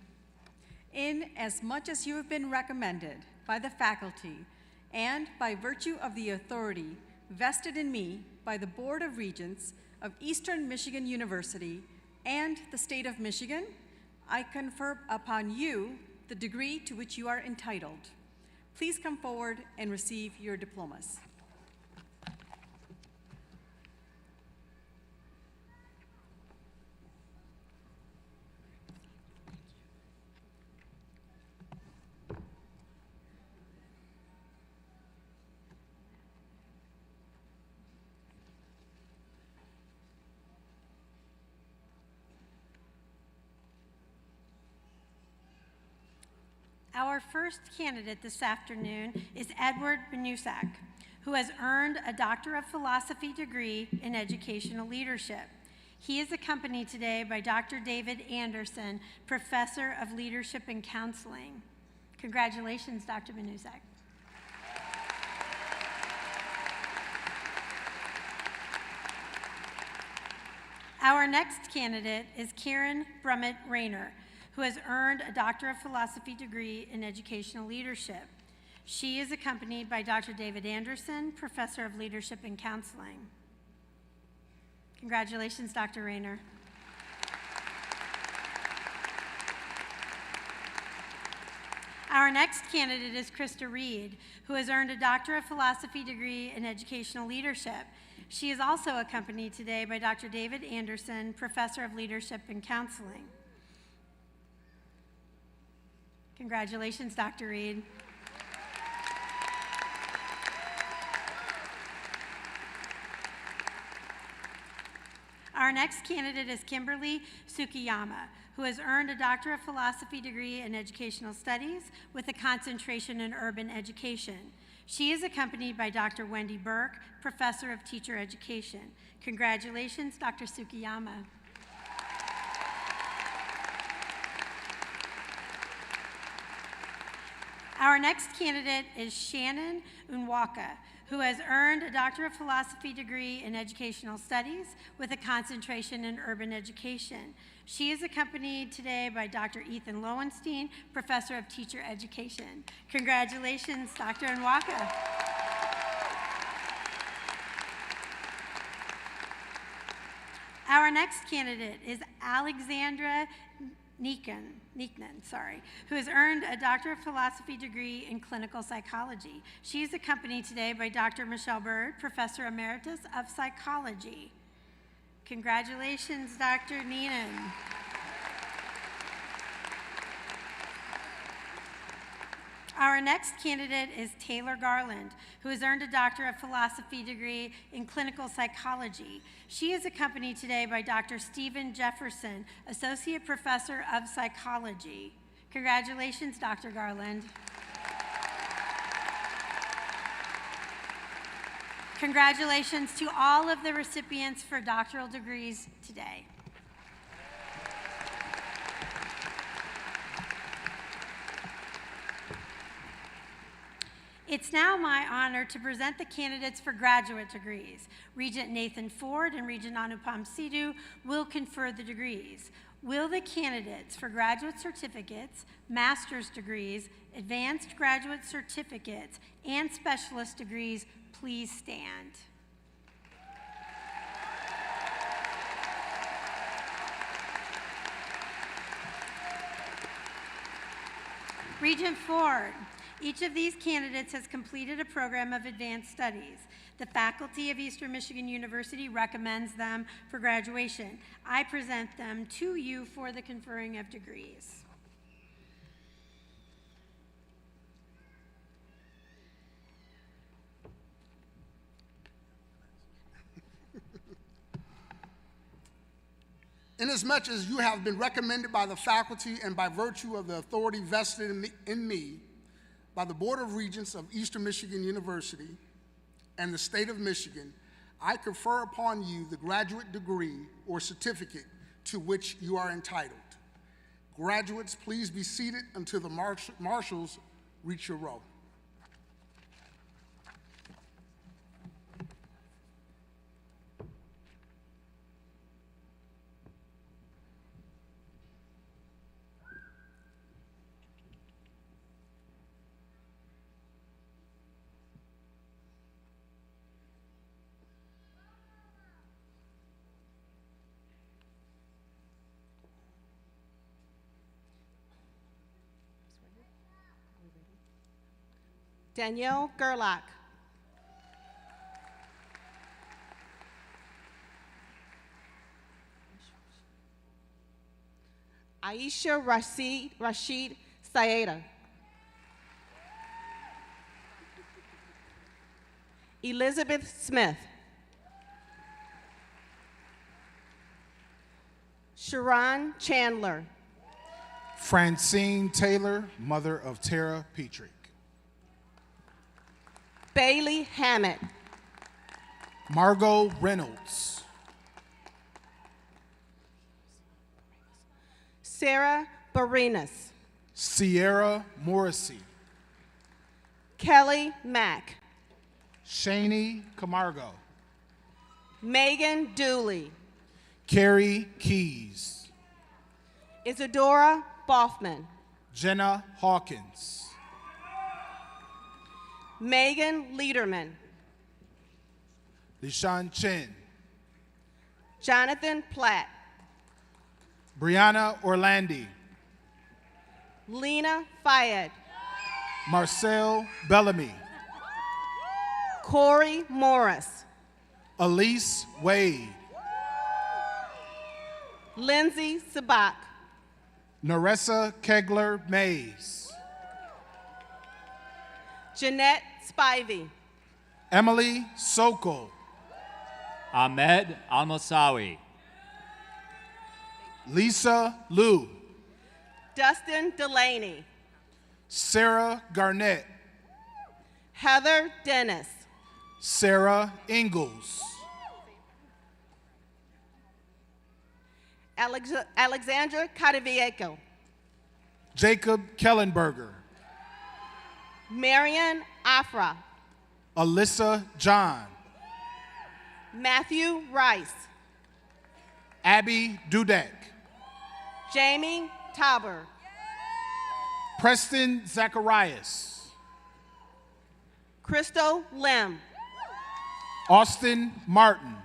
in as much as you have been recommended by the faculty and by virtue of the authority vested in me by the Board of Regents of Eastern Michigan University and the state of Michigan, I confer upon you the degree to which you are entitled. Please come forward and receive your diplomas. Our first candidate this afternoon is Edward Benusak, who has earned a Doctor of Philosophy degree in Educational Leadership. He is accompanied today by Dr. David Anderson, Professor of Leadership and Counseling. Congratulations, Dr. Benusak. Our next candidate is Karen Brummett Rayner, who has earned a Doctor of Philosophy degree in Educational Leadership. She is accompanied by Dr. David Anderson, Professor of Leadership and Counseling. Congratulations, Dr. Rayner. Our next candidate is Krista Reed, who has earned a Doctor of Philosophy degree in Educational Leadership. She is also accompanied today by Dr. David Anderson, Professor of Leadership and Counseling. Congratulations, Dr. Reed. Our next candidate is Kimberly Tsukiyama, who has earned a Doctor of Philosophy degree in Educational Studies with a concentration in Urban Education. She is accompanied by Dr. Wendy Burke, Professor of Teacher Education. Congratulations, Dr. Tsukiyama. Our next candidate is Shannon Unwaka, who has earned a Doctor of Philosophy degree in Educational Studies with a concentration in Urban Education. She is accompanied today by Dr. Ethan Lowenstein, Professor of Teacher Education. Congratulations, Dr. Unwaka. Our next candidate is Alexandra Neeknan, who has earned a Doctor of Philosophy degree in Clinical Psychology. She is accompanied today by Dr. Michelle Bird, Professor Emeritus of Psychology. Congratulations, Dr. Neenan. Our next candidate is Taylor Garland, who has earned a Doctor of Philosophy degree in Clinical Psychology. She is accompanied today by Dr. Stephen Jefferson, Associate Professor of Psychology. Congratulations, Dr. Garland. Congratulations to all of the recipients for doctoral degrees today. It's now my honor to present the candidates for graduate degrees. Regent Nathan Ford and Regent Anupam Sidhu will confer the degrees. Will the candidates for graduate certificates, master's degrees, advanced graduate certificates, and specialist degrees please stand? Regent Ford, each of these candidates has completed a program of advanced studies. The faculty of Eastern Michigan University recommends them for graduation. I present them to you for the conferring of degrees. Inasmuch as you have been recommended by the faculty and by virtue of the authority vested in me by the Board of Regents of Eastern Michigan University and the state of Michigan, I confer upon you the graduate degree or certificate to which you are entitled. Graduates, please be seated until the marshals reach your row. Danielle Gerlach. Aisha Rashid Saeda. Elizabeth Smith. Sharon Chandler. Francine Taylor, mother of Tara Petrick. Bailey Hammett. Margot Reynolds. Sarah Barinas. Sierra Morrissey. Kelly Mack. Shani Camargo. Megan Dooley. Carrie Keys. Isadora Boffman. Jenna Hawkins. Megan Liederman. Lishan Chen. Jonathan Platt. Brianna Orlandi. Lena Fayed. Marcel Bellamy. Corey Morris. Elise Wade. Lindsay Sabak. Naressa Kegler Mays. Jeanette Spivey. Emily Sokol. Ahmed Al-Mosawi. Lisa Liu. Dustin Delaney. Sarah Garnett. Heather Dennis. Sarah Ingalls. Alexandra Cadavieco. Jacob Kellenberger. Marian Afra. Alyssa John. Matthew Rice. Abby Dudek. Jamie Tauber. Preston Zacharias. Crystal Lim. Austin Martin.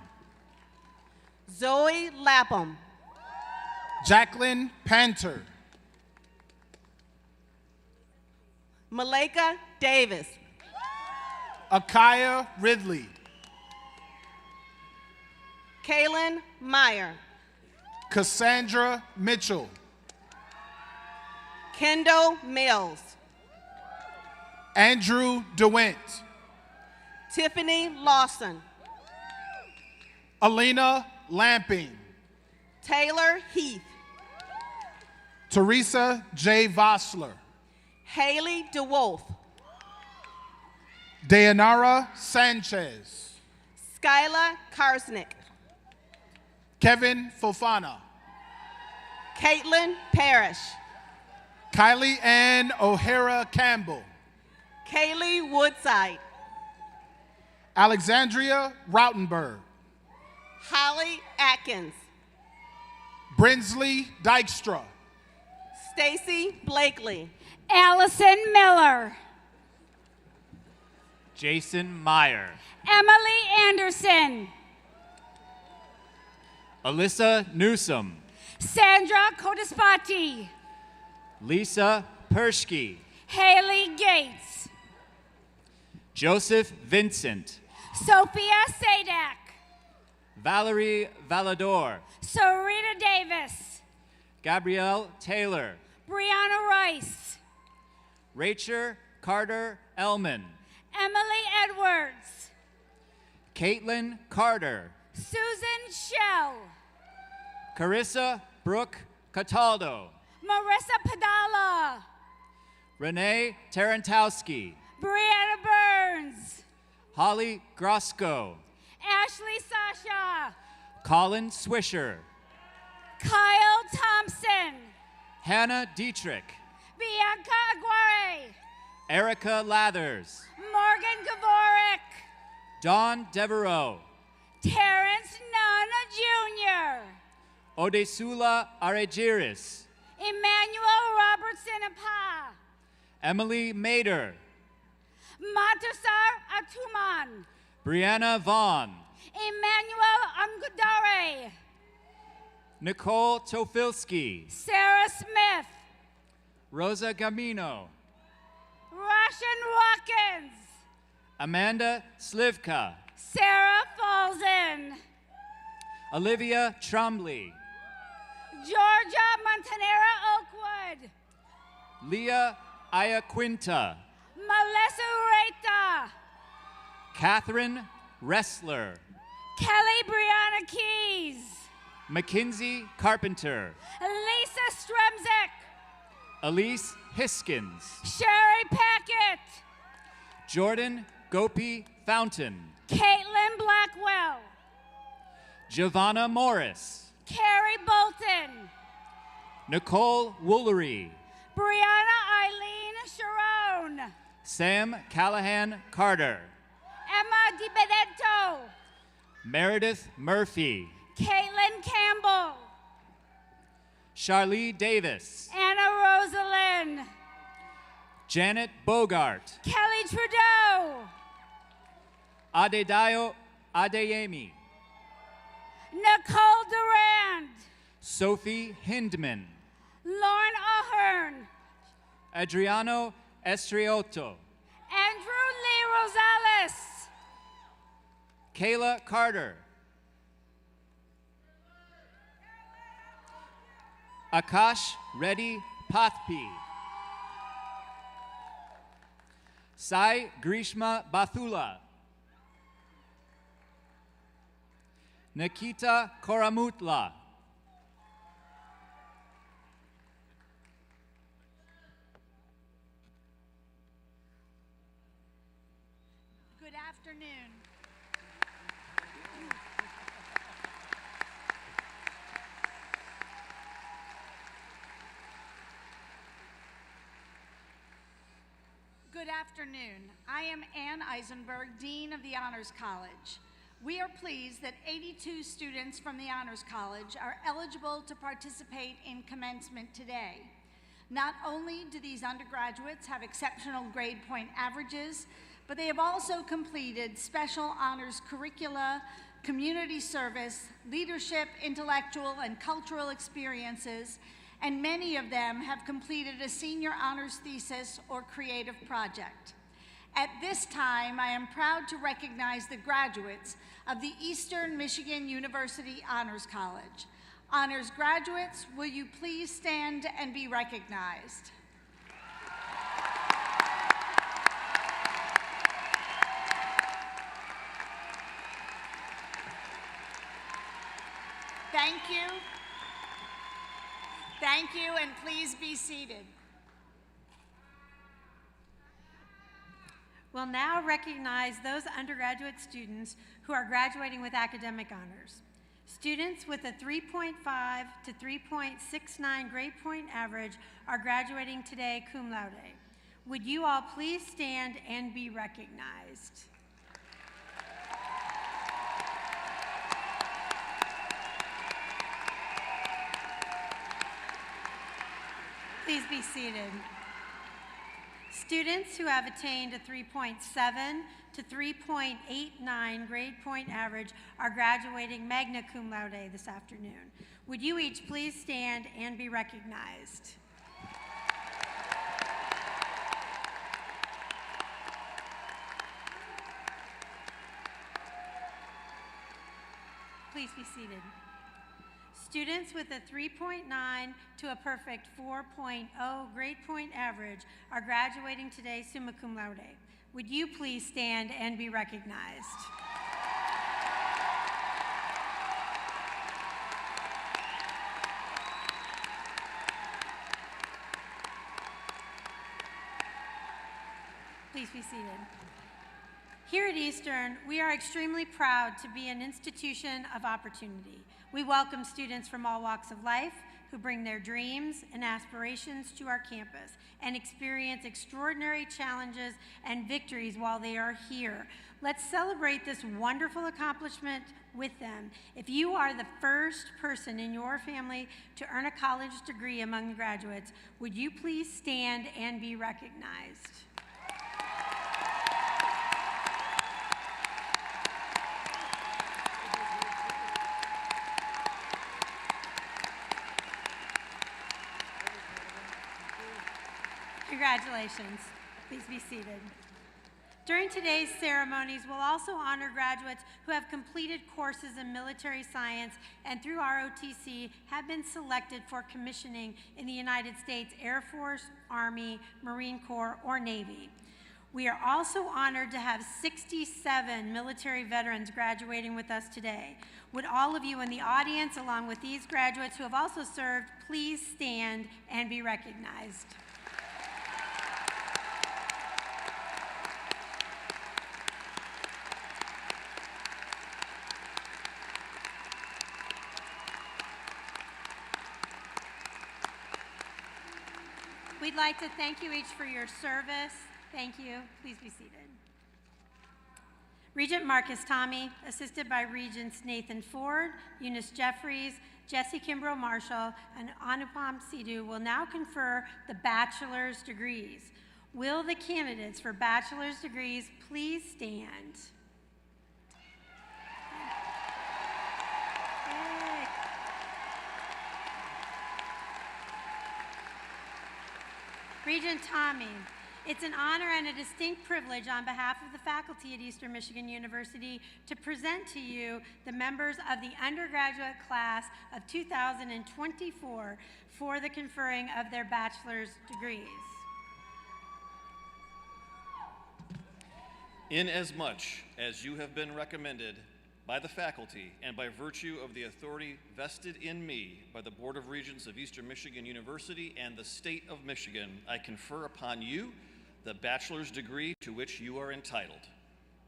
Zoe Lapham. Jacqueline Panter. Malika Davis. Akaya Ridley. Kaylin Meyer. Cassandra Mitchell. Kendall Mills. Andrew DeWint. Tiffany Lawson. Alina Lamping. Taylor Heath. Teresa J. Vossler. Haley DeWolf. Dayanara Sanchez. Skyla Karsnick. Kevin Fofana. Caitlin Parrish. Kylie Ann O'Hara Campbell. Kaylee Woodside. Alexandria Rautenberg. Holly Atkins. Brinsley Dykstra. Stacy Blakely. Allison Miller. Jason Meyer. Emily Anderson. Alyssa Newsom. Sandra Codispati. Lisa Pershke. Haley Gates. Joseph Vincent. Sophia Sadak. Valerie Valador. Sarita Davis. Gabrielle Taylor. Brianna Rice. Rachel Carter Elman. Emily Edwards. Caitlin Carter. Susan Shell. Carissa Brooke Cataldo. Marissa Padala. Renee Tarantowski. Brianna Burns. Holly Grosco. Ashley Sasha. Colin Swisher. Kyle Thompson. Hannah Dietrich. Bianca Aguare. Erica Lathers. Morgan Gavoric. Dawn Devereaux. Terrence Nunn Jr. Odesula Aregiris. Emmanuel Robertson Apa. Emily Mader. Matasar Atuman. Brianna Vaughn. Emmanuel Angudare. Nicole Tofilski. Sarah Smith. Rosa Gamino. Rosh Russian Watkins. Amanda Slivka, Sarah Falzen. Olivia Trombley, Georgia Montanera Oakwood. Leah Iaquinta, Melissa Ureta. Catherine Ressler, Kelly Brianna Keys. Mackenzie Carpenter, Lisa Stremzik. Elise Hiskins, Sherry Packett. Jordan Gopi Fountain, Caitlin Blackwell. Giovanna Morris, Carrie Bolton. Nicole Woolery, Brianna Eileen Sharon. Sam Callahan Carter, Emma Di Benedetto. Meredith Murphy, Caitlin Campbell. Charlie Davis, Anna Rosalind. Janet Bogart, Kelly Trudeau. Adedayo Adeyemi, Nicole Durand. Sophie Hindman, Lauren Ahern. Adriano Estriotto, Andrew Lee Rosales. Kayla Carter, Akash Reddy Pathpi, Sai Grishma Bathula, Nikita Koramutla, Good afternoon. Good afternoon. I am Ann Eisenberg, Dean of the Honors College. We are pleased that 82 students from the Honors College are eligible to participate in commencement today. Not only do these undergraduates have exceptional grade point averages, but they have also completed special honors curricula, community service, leadership, intellectual, and cultural experiences, and many of them have completed a senior honors thesis or creative project. At this time, I am proud to recognize the graduates of the Eastern Michigan University Honors College. Honors graduates, will you please stand and be recognized? Thank you. Thank you, and please be seated. We'll now recognize those undergraduate students who are graduating with academic honors. Students with a 3.5 to 3.69 grade point average are graduating today cum laude. Would you all please stand and be recognized? Please be seated. Students who have attained a 3.7 to 3.89 grade point average are graduating magna cum laude this afternoon. Would you each please stand and be recognized? Please be seated. Students with a 3.9 to a perfect 4.0 grade point average are graduating today summa cum laude. Would you please stand and be recognized? Please be seated. Here at Eastern, we are extremely proud to be an institution of opportunity. We welcome students from all walks of life who bring their dreams and aspirations to our campus and experience extraordinary challenges and victories while they are here. Let's celebrate this wonderful accomplishment with them. If you are the first person in your family to earn a college degree among the graduates, would you please stand and be recognized? Congratulations. Please be seated. During today's ceremonies, we'll also honor graduates who have completed courses in military science and through ROTC have been selected for commissioning in the United States Air Force, Army, Marine Corps, or Navy. We are also honored to have 67 military veterans graduating with us today. Would all of you in the audience, along with these graduates who have also served, please stand and be recognized. We'd like to thank you each for your service. Thank you. Please be seated. Regent Marcus Tommy, assisted by Regents Nathan Ford, Eunice Jeffries, Jesse Kimbrough Marshall, and Anupam Sidhu will now confer the bachelor's degrees. Will the candidates for bachelor's degrees please stand? Yay. Regent Tommy, it's an honor and a distinct privilege on behalf of the faculty at Eastern Michigan University to present to you the members of the undergraduate class of 2024 for the conferring of their bachelor's degrees. Inasmuch as you have been recommended by the faculty and by virtue of the authority vested in me by the Board of Regents of Eastern Michigan University and the State of Michigan, I confer upon you the bachelor's degree to which you are entitled.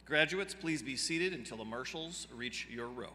Graduates, please be seated until the marshals reach your row.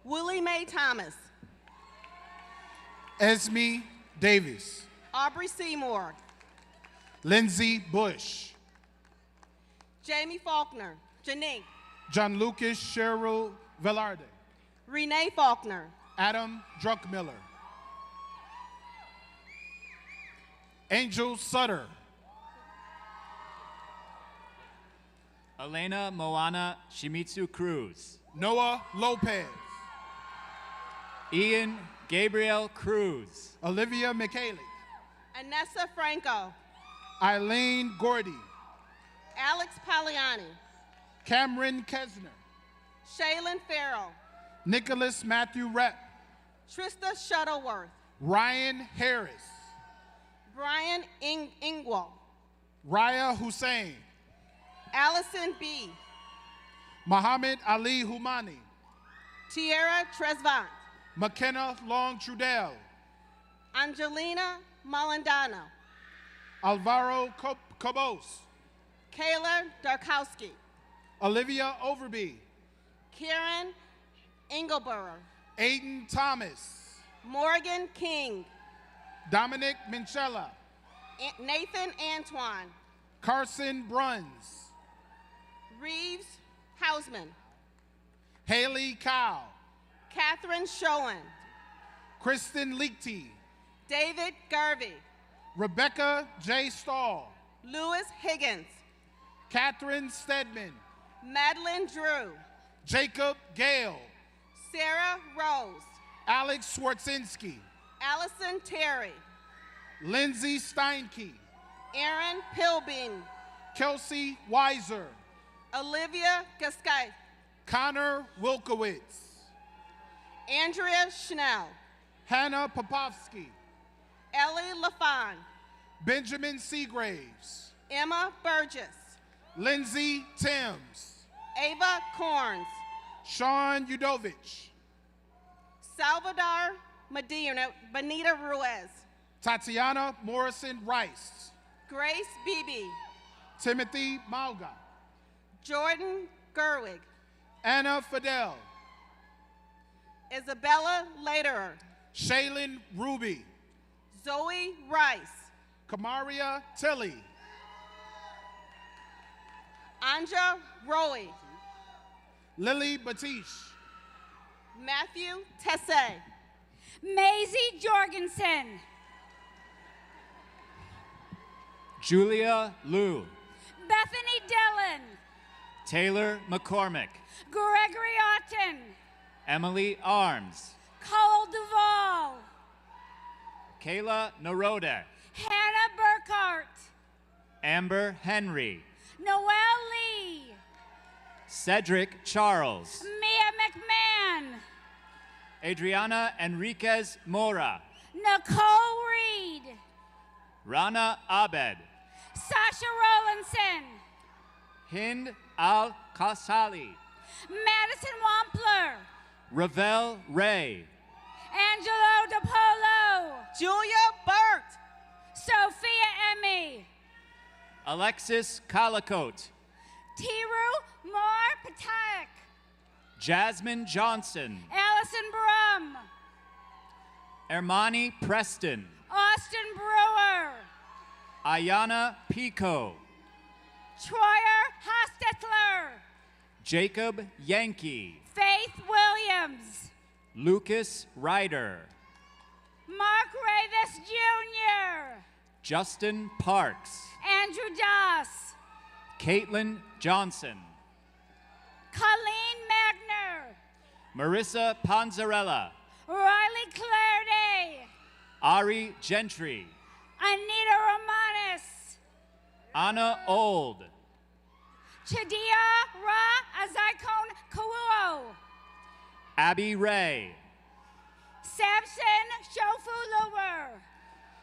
Willie Mae Thomas. Esme Davis. Aubrey Seymour. Lindsay Bush. Jamie Faulkner. Janique. John Lucas Cheryl Velarde. Renee Faulkner. Adam Druckmiller. Angel Sutter. Elena Moana Shimizu Cruz. Noah Lopez. Ian Gabriel Cruz. Olivia McKaylee. Anessa Franco. Eileen Gordy. Alex Poliani. Cameron Kesner. Shaylin Farrell. Nicholas Matthew Rep. Trista Shuttleworth. Ryan Harris. Brian Ingwell. Raya Hussein. Allison B. Muhammad Ali Humani. Tierra Tresvant. McKenna Long Trudell. Angelina Malandano. Alvaro Cobos. Kayla Darkowski. Olivia Overby. Karen Engelberger. Aiden Thomas. Morgan King. Dominic Minchella. Nathan Antoine. Carson Bruns. Reeves Hausman. Haley Cow. Catherine Schoen. Kristen Leakty. David Garvey. Rebecca J. Stahl. Lewis Higgins. Catherine Stedman. Madeline Drew. Jacob Gale. Sarah Rose. Alex Swartzinski. Allison Terry. Lindsay Steinke. Aaron Pilbeam. Kelsey Weiser. Olivia Gaskay. Connor Wilkowitz. Andrea Schnell. Hannah Popovsky. Ellie LaFon. Benjamin Seagraves. Emma Burgess. Lindsay Timms. Ava Corns. Sean Udovich. Salvador Medina, Benita Ruiz. Tatiana Morrison Rice. Grace Beebe. Timothy Malga. Jordan Gerwig. Anna Fidel. Isabella Lederer, Shaylin Ruby, Zoe Rice, Kamaria Tilley, Anja Roy, Lily Batish, Matthew Tesse, Maisie Jorgensen, Julia Liu, Bethany Dillon, Taylor McCormick, Gregory Otten, Emily Arms, Cole Duvall, Kayla Narode, Hannah Burkhart, Amber Henry, Noelle Lee, Cedric Charles, Mia McMahon, Adriana Enriquez Mora, Nicole Reed, Rana Abed, Sasha Rollinson, Hind Al-Kasali, Madison Wampler, Ravel Ray, Angelo DePolo, Julia Burt, Sophia Emmy, Alexis Calicote, Tiru Mar Patak, Jasmine Johnson, Allison Brum, Ermani Preston, Austin Brewer, Ayana Pico, Troyer Hostetler, Jacob Yankee, Faith Williams, Lucas Ryder, Mark Ravis Jr., Justin Parks, Andrew Doss, Caitlin Johnson, Colleen Magner, Marissa Panzarella, Riley Clairday, Ari Gentry, Anita Romanis, Anna Old, Chadia Ra Azikon Kawuo, Abby Ray, Samson Shofu Luber,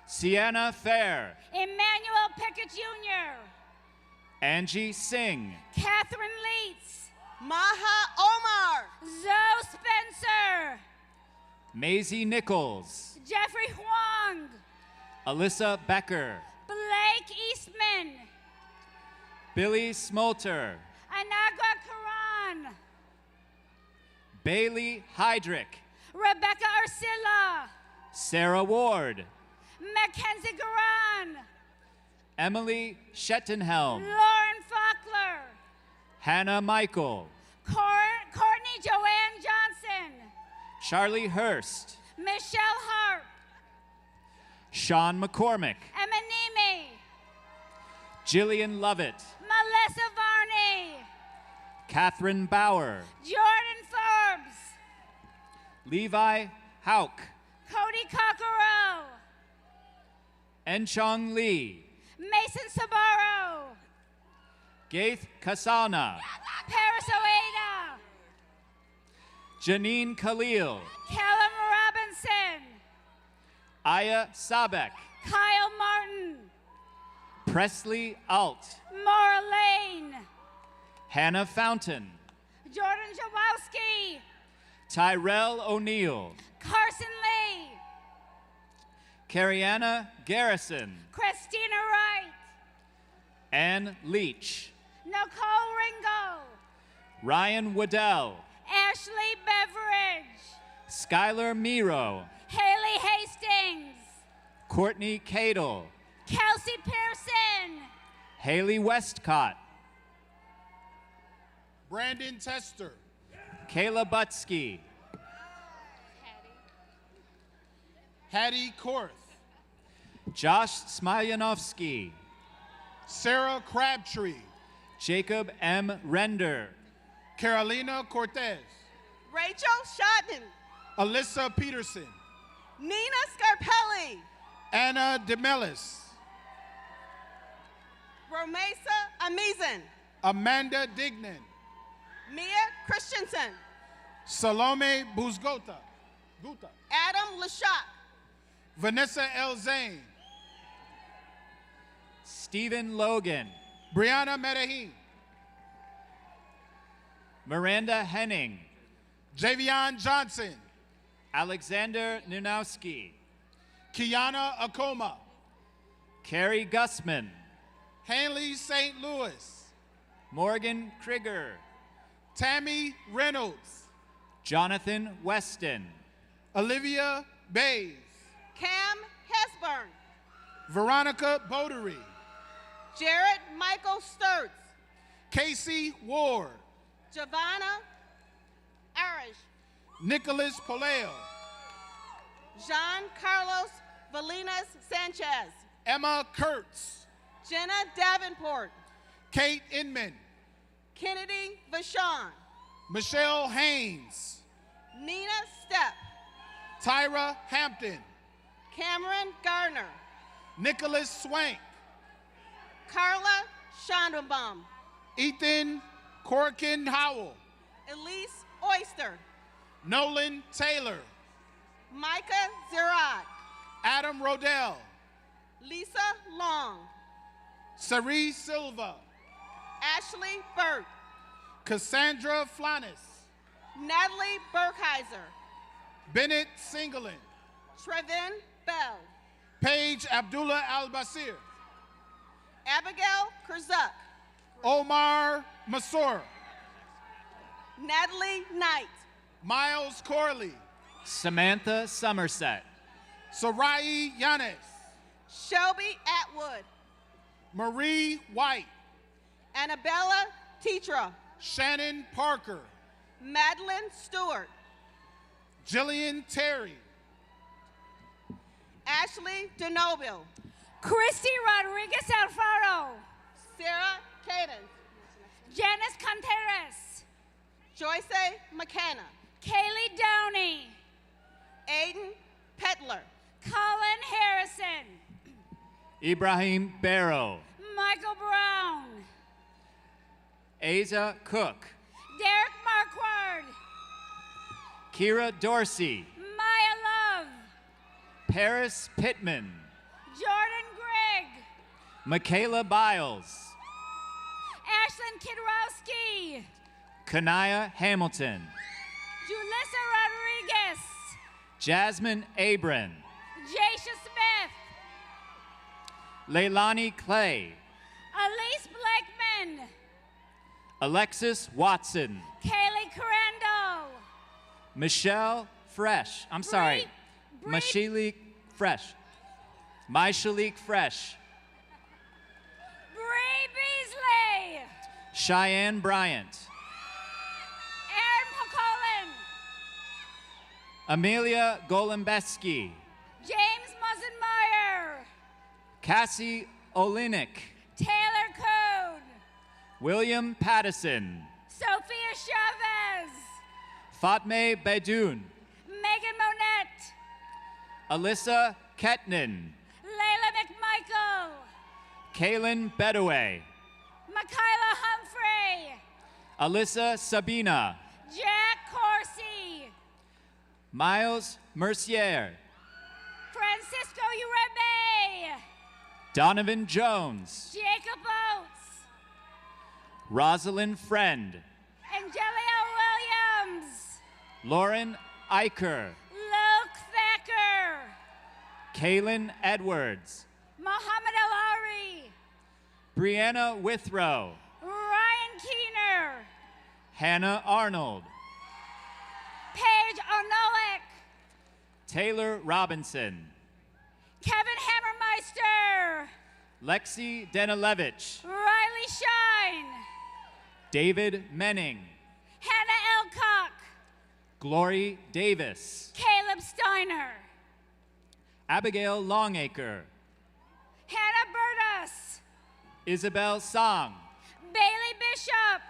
Sienna Fair, Emmanuel Pickett Jr., Angie Singh, Catherine Leitz, Maha Omar, Zoe Spencer, Maisie Nichols, Jeffrey Huang, Alyssa Becker, Blake Eastman, Billy Smolter, Anagwa Karan, Bailey Heydrich, Rebecca Ursula, Sarah Ward, Mackenzie Garan, Emily Schettenhelm, Lauren Faulkner, Hannah Michael, Courtney Joanne Johnson, Charlie Hurst, Michelle Harp, Sean McCormick, Emma Nemi, Jillian Lovett, Melissa Varney, Catherine Bauer, Jordan Forbes, Levi Hauk, Cody Cockero, Enchong Lee, Mason Sabaro, Gaith Kasana, Paris Oeda, Janine Khalil, Callum Robinson, Aya Sabek, Kyle Martin, Presley Alt, Maura Lane, Hannah Fountain, Jordan Jawowski, Tyrell O'Neill, Carson Lee, Cariana Garrison, Christina Wright, Ann Leach, Nicole Ringo, Ryan Waddell, Ashley Beveridge, Skylar Miro, Haley Hastings, Courtney Cadle, Kelsey Pearson, Haley Westcott, Brandon Tester, Kayla Butsky, Hattie Korth, Josh Smilyanovsky, Sarah Crabtree, Jacob M. Render, Carolina Cortez, Rachel Shotton, Alyssa Peterson, Nina Scarpelli, Anna DeMellis, Romesa Amizan, Amanda Dignan, Mia Christensen, Salome Buzgota, Adam Lashak, Vanessa L. Zane, Stephen Logan, Brianna Medellin, Miranda Henning, Javion Johnson, Alexander Nunowski, Kiana Akoma, Carrie Gussman, Hanley St. Louis, Morgan Krieger, Tammy Reynolds, Jonathan Weston, Olivia Bays, Cam Hesburn, Veronica Bodery, Jared Michael Sturts, Casey Ward, Giovanna Arish, Nicholas Poleo, Jean Carlos Valinas Sanchez, Emma Kurtz, Jenna Davenport, Kate Inman, Kennedy Vachon, Michelle Haynes, Nina Stepp, Tyra Hampton, Cameron Gardner, Nicholas Swank, Carla Schondenbaum, Ethan Corkin Howell, Elise Oyster, Nolan Taylor, Micah Zerad, Adam Rodell, Lisa Long, Cerise Silva, Ashley Burt, Cassandra Flanis, Natalie Burkheiser, Bennett Singleton, Trevin Bell, Paige Abdullah Al-Basir, Abigail Kurzuk, Omar Masur, Natalie Knight, Miles Corley, Samantha Somerset, Sarai Yanes, Shelby Atwood, Marie White, Annabella Tetra, Shannon Parker, Madeline Stewart, Jillian Terry, Ashley DeNoble, Christy Rodriguez Alfaro, Sarah Cadence, Janice Contreras, Joyce McKenna, Kaylee Downey, Aiden Petler, Colin Harrison, Ibrahim Barrow, Michael Brown, Asa Cook, Derek Marquardt, Kira Dorsey, Maya Love, Paris Pittman, Jordan Gregg, Michaela Biles, Ashlyn Kidrowski, Kanaya Hamilton, Julissa Rodriguez, Jasmine Abram, Jasha Smith, Leilani Clay, Elise Blakeman, Alexis Watson, Kaylee Crandall, Michelle Fresh. I'm sorry, Mashalik Fresh. Myshalik Fresh. Bree Beasley, Cheyenne Bryant. Aaron McCullen, Amelia Golembeski. James Musenmeyer, Cassie Olinik. Taylor Code, William Pattison. Sophia Chavez, Fatme Bedoun. Megan Monette, Alyssa Ketnin. Layla McMichael, Kaylin Bedaway. Michaela Humphrey, Alyssa Sabina. Jack Corsi, Miles Mercier. Francisco Uribe, Donovan Jones. Jacob Oates, Rosalind Friend. Angelia Williams, Lauren Eicher. Luke Thacker, Kaylin Edwards. Mohammed Alari, Brianna Withrow. Ryan Keener, Hannah Arnold. Paige Onoek, Taylor Robinson. Kevin Hammermeister, Lexi Denilevich. Riley Shine, David Menning. Hannah Elcock, Glory Davis. Caleb Steiner, Abigail Longacre. Hannah Burdas, Isabel Song. Bailey Bishop,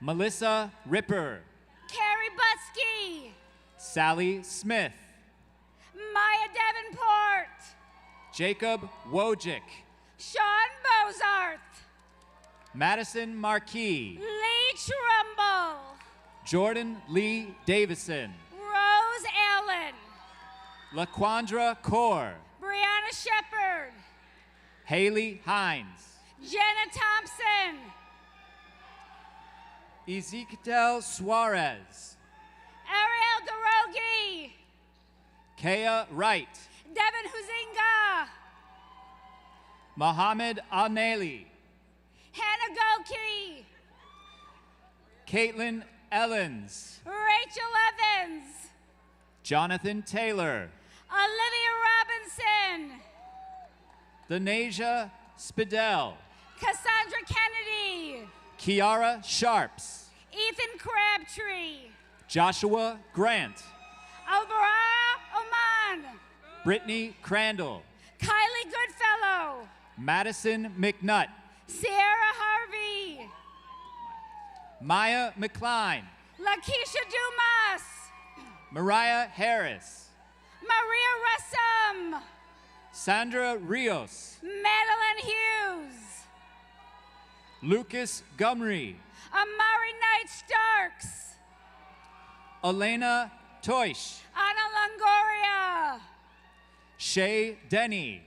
Melissa Ripper. Carrie Butsky, Sally Smith. Maya Davenport, Jacob Wojcik. Sean Bozarth, Madison Marquis. Lee Trumbull, Jordan Lee Davison. Rose Allen, LaQuandra Kaur. Brianna Shepard, Haley Hines. Jenna Thompson, Ezekiel Suarez. Ariel Garogi, Kea Wright. Devin Huzinga, Mohammed Alneli. Hannah Goki, Caitlin Ellens. Ray Rachel Evans. Jonathan Taylor. Olivia Robinson. Thanasia Spidell. Cassandra Kennedy. Kiara Sharps. Ethan Crabtree. Joshua Grant. Alvara Oman. Brittany Crandall. Kylie Goodfellow. Madison McNutt. Sierra Harvey. Maya McCline. Lakeisha Dumas. Mariah Harris. Maria Russum. Sandra Rios. Madeline Hughes. Lucas Gumry. Amari Knight Starks. Elena Toish. Anna Longoria. Shay Denny.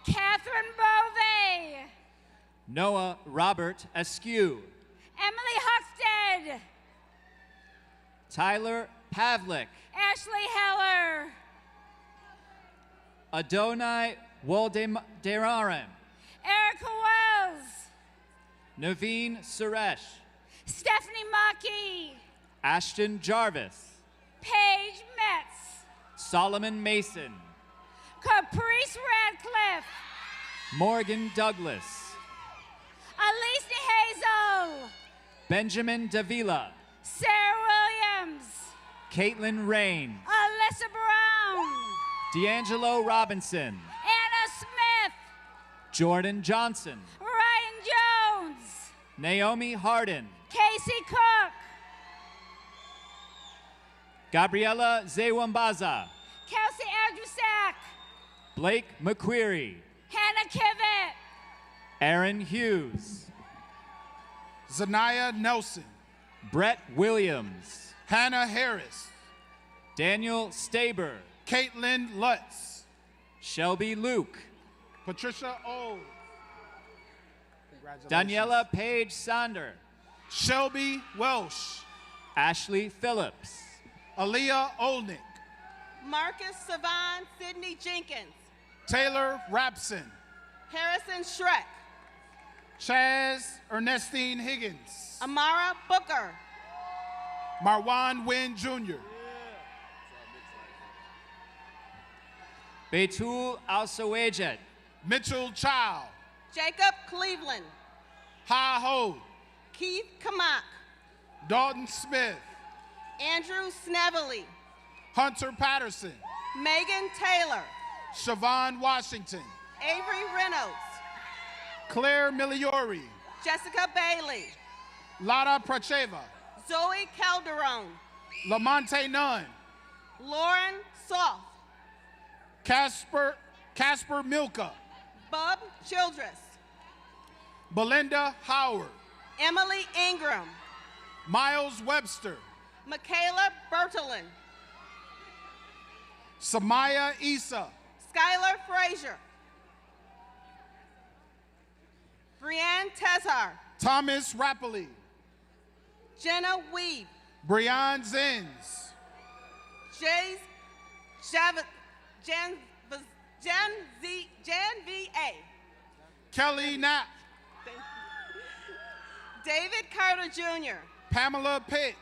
Catherine Bove. Noah Robert Askew. Emily Huckstead. Tyler Pavlik. Ashley Heller. Adonai Woldemararam. Erica Wells. Naveen Suresh. Stephanie Maki. Ashton Jarvis. Paige Metz. Solomon Mason. Caprice Radcliffe. Morgan Douglas. Elise Hazel. Benjamin Davila. Sarah Williams. Caitlin Rain. Alyssa Brown. D'Angelo Robinson. Anna Smith. Jordan Johnson. Ryan Jones. Naomi Harden. Casey Cook. Gabriela Zewambaza. Kelsey Adrusak. Blake McQuarrie. Hannah Kivett. Aaron Hughes. Zanaya Nelson. Brett Williams. Hannah Harris. Daniel Staber. Caitlin Lutz. Shelby Luke. Patricia O. Congratulations. Daniela Page Sander. Shelby Welsh. Ashley Phillips. Aaliyah Olnick. Marcus Savon Sidney Jenkins. Taylor Rapson. Harrison Schreck. Chaz Ernestine Higgins. Amara Booker. Marwan Wynn Jr. Betul Alsawajet. Mitchell Chow. Jacob Cleveland. Ha Ho. Keith Kamak. Dalton Smith. Andrew Snevely. Hunter Patterson. Megan Taylor. Siobhan Washington. Avery Reynolds. Claire Miliori. Jessica Bailey. Lara Pracheva. Zoe Calderon. Lamonte Nunn. Lauren Soft. Casper Milka. Bub Childress. Belinda Howard. Emily Ingram. Miles Webster. Michaela Bertolin. Samaya Issa. Skylar Frazier. Brianne Tezar. Thomas Rapoli. Jenna Weeb. Brian Zins. Jan V.A. Kelly Knapp. David Carter Jr. Pamela Pitt.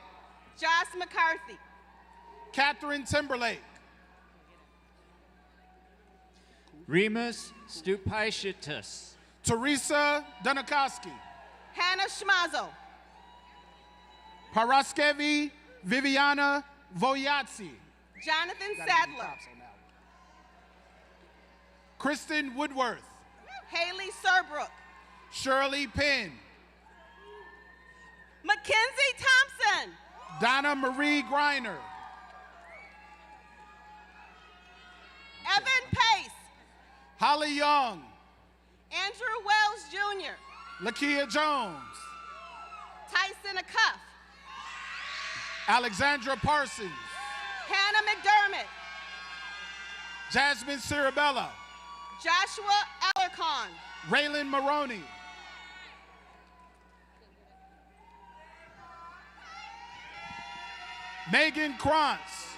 Josh McCarthy. Catherine Timberlake. Remus Stupaishitus. Teresa Dunikoski. Hannah Schmazel. Paraskevi Viviana Voyatsi. Jonathan Sadler. Kristen Woodworth. Haley Serbrook. Shirley Penn. Mackenzie Thompson. Donna Marie Griner. Evan Pace. Holly Young. Andrew Wells Jr. Lakia Jones. Tyson Acuff. Alexandra Parsons. Hannah McDermott. Jasmine Cirabella. Joshua Alarcon. Raylan Maroney. Megan Krantz.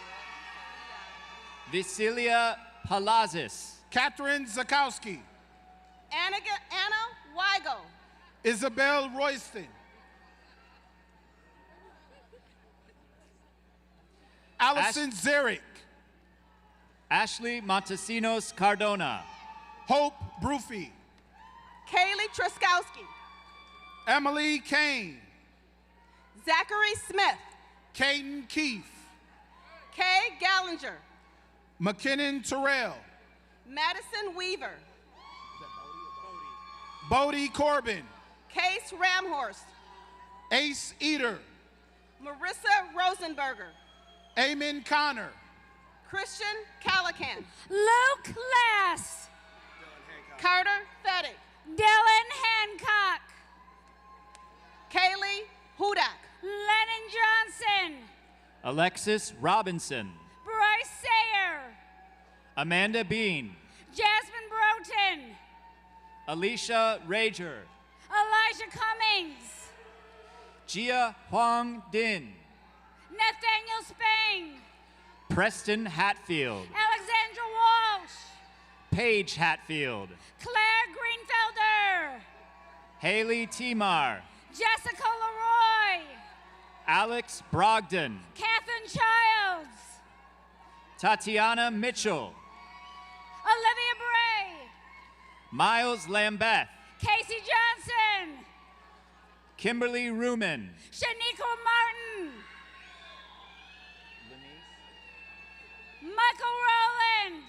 Visilia Palazis. Catherine Zakowski. Anna Weigel. Isabel Royston. Allison Zerek. Ashley Montesinos Cardona. Hope Brufy. Kaylee Truskowski. Emily Kane. Zachary Smith. Caden Keefe. Kay Gallinger. McKinnon Terrell. Madison Weaver. Bodie Corbin. Case Ramhorst. Ace Eater. Marissa Rosenberger. Eamon Connor. Christian Calican. Luke Lass. Carter Fettig. Dylan Hancock. Kaylee Hudak. Lennon Johnson. Alexis Robinson. Bryce Sayer. Amanda Bean. Jasmine Broughton. Alicia Rager. Elijah Cummings. Jia Huang Din. Nathaniel Spang. Preston Hatfield. Alexandra Walsh. Paige Hatfield. Claire Greenfelder. Haley Timar. Jessica Leroy. Alex Brogdon. Catherine Childs. Tatiana Mitchell. Olivia Bray. Miles Lambeth. Casey Johnson. Kimberly Ruman. Shaniqua Martin. Michael Rowland.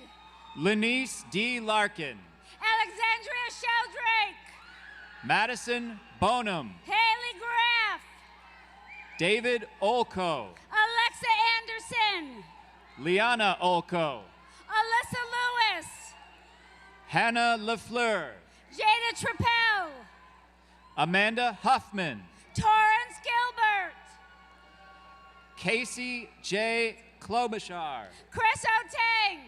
Lenice D. Larkin. Alexandria Sheldrake. Madison Bonham. Haley Graff. David Olko. Alexa Anderson. Liana Olko. Alyssa Lewis. Hannah LaFleur. Jada Trappell. Amanda Huffman. Torrance Gilbert. Casey J. Klobuchar. Chris Otang.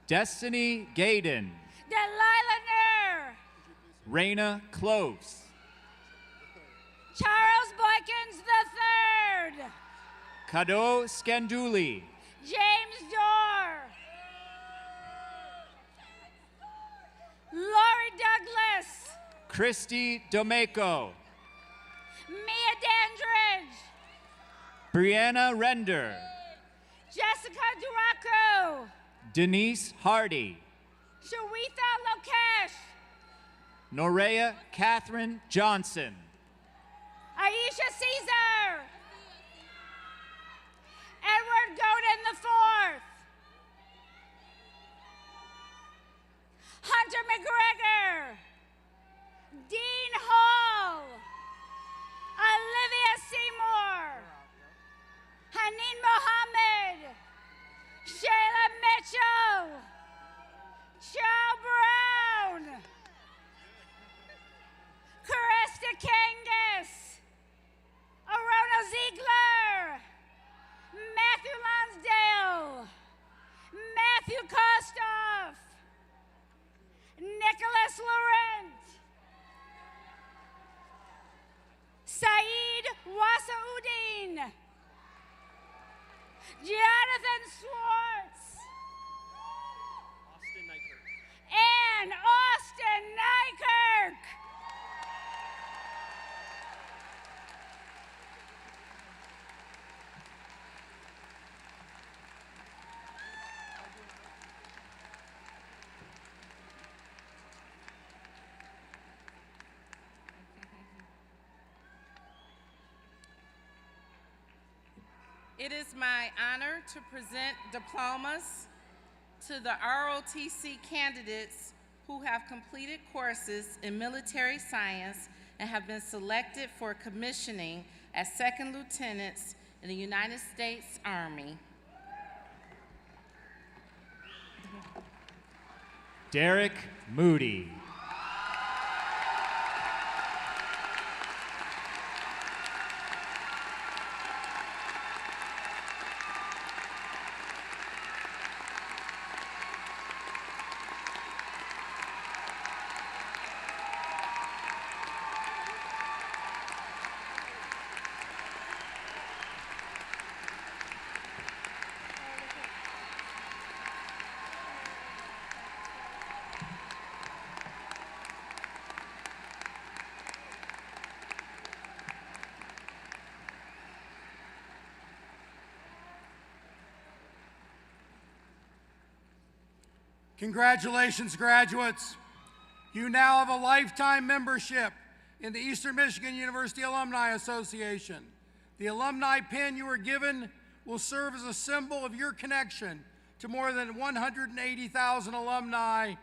Destiny Gaydon. Delilah Nair. Raina Close. Charles Boykins III. Kado Scanduli. James Dorr. Lori Douglas. Christy Domeko. Mia Dandridge. Brianna Render. Jessica Duraco. Denise Hardy. Shawitha Lokesh. Norea Catherine Johnson. Aisha Caesar. Edward Godin IV. Hunter McGregor. Dean Hall. Olivia Seymour. Haneen Mohammed. Shayla Mitchell. Joe Brown. Caresta Kangas. Arona Ziegler. Matthew Lonsdale. Matthew Kostoff. Nicholas Laurent. Saeed Wasaudin. Jonathan Swartz. And Austin Nykirk. It is my honor to present diplomas to the ROTC candidates who have completed courses in military science and have been selected for commissioning as second lieutenants in the United States Army. Derek Moody. Congratulations, graduates. You now have a lifetime membership in the Eastern Michigan University Alumni Association. The alumni pin you were given will serve as a symbol of your connection to more than 180,000 alumni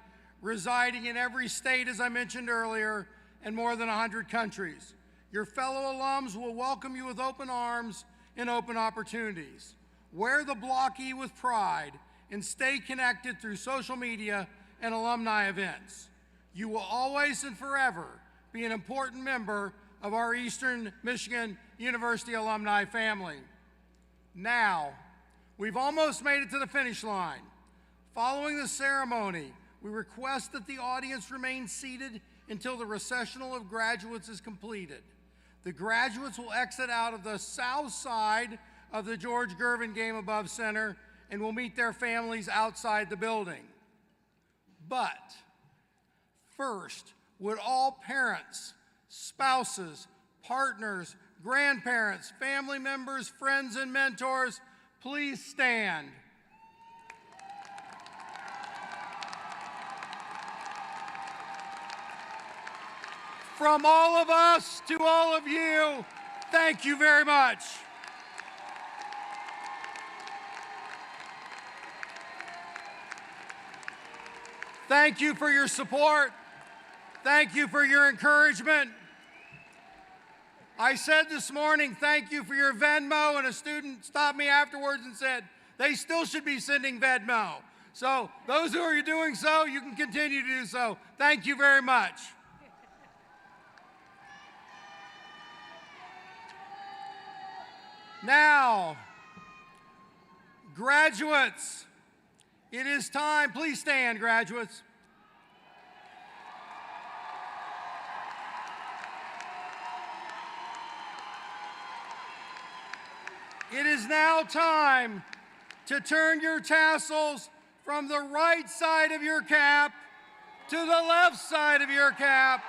residing in every state, as I mentioned earlier, and more than 100 countries. Your fellow alums will welcome you with open arms and open opportunities. Wear the block E with pride and stay connected through social media and alumni events. You will always and forever be an important member of our Eastern Michigan University alumni family. Now, we've almost made it to the finish line. Following the ceremony, we request that the audience remain seated until the recessional of graduates is completed. The graduates will exit out of the south side of the George Gervin Game Above Center and will meet their families outside the building. But first, would all parents, spouses, partners, grandparents, family members, friends, and mentors please stand? From all of us to all of you, thank you very much. Thank you for your support. Thank you for your encouragement. I said this morning, thank you for your Venmo, and a student stopped me afterwards and said they still should be sending Venmo. So those who are doing so, you can continue to do so. Thank you very much. Now, graduates, it is time. Please stand, graduates. It is now time to turn your tassels from the right side of your cap to the left side of your cap.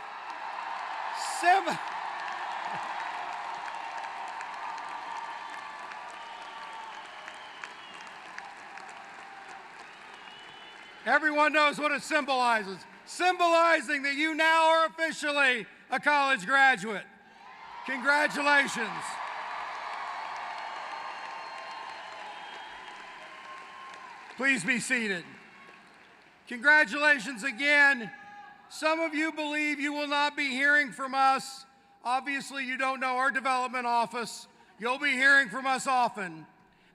Everyone knows what it symbolizes. Symbolizing that you now are officially a college graduate. Congratulations. Please be seated. Congratulations again. Some of you believe you will not be hearing from us. Obviously, you don't know our development office. You'll be hearing from us often.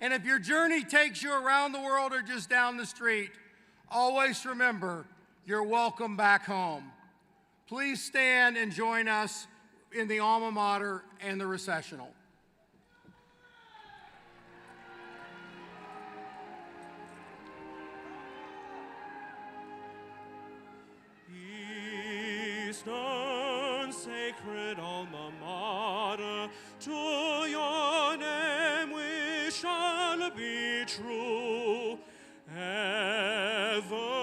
And if your journey takes you around the world or just down the street, always remember, you're welcome back home. Please stand and join us in the alma mater and the recessional. Eastern sacred alma mater, to your name we shall be true, ever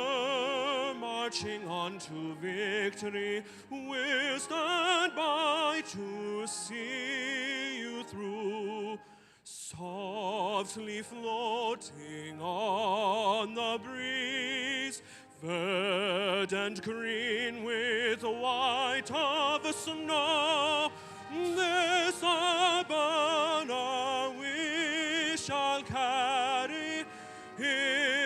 marching on to victory, we'll stand by to see you through. Softly floating on the breeze, verdant green with white of snow, this our banner we shall carry in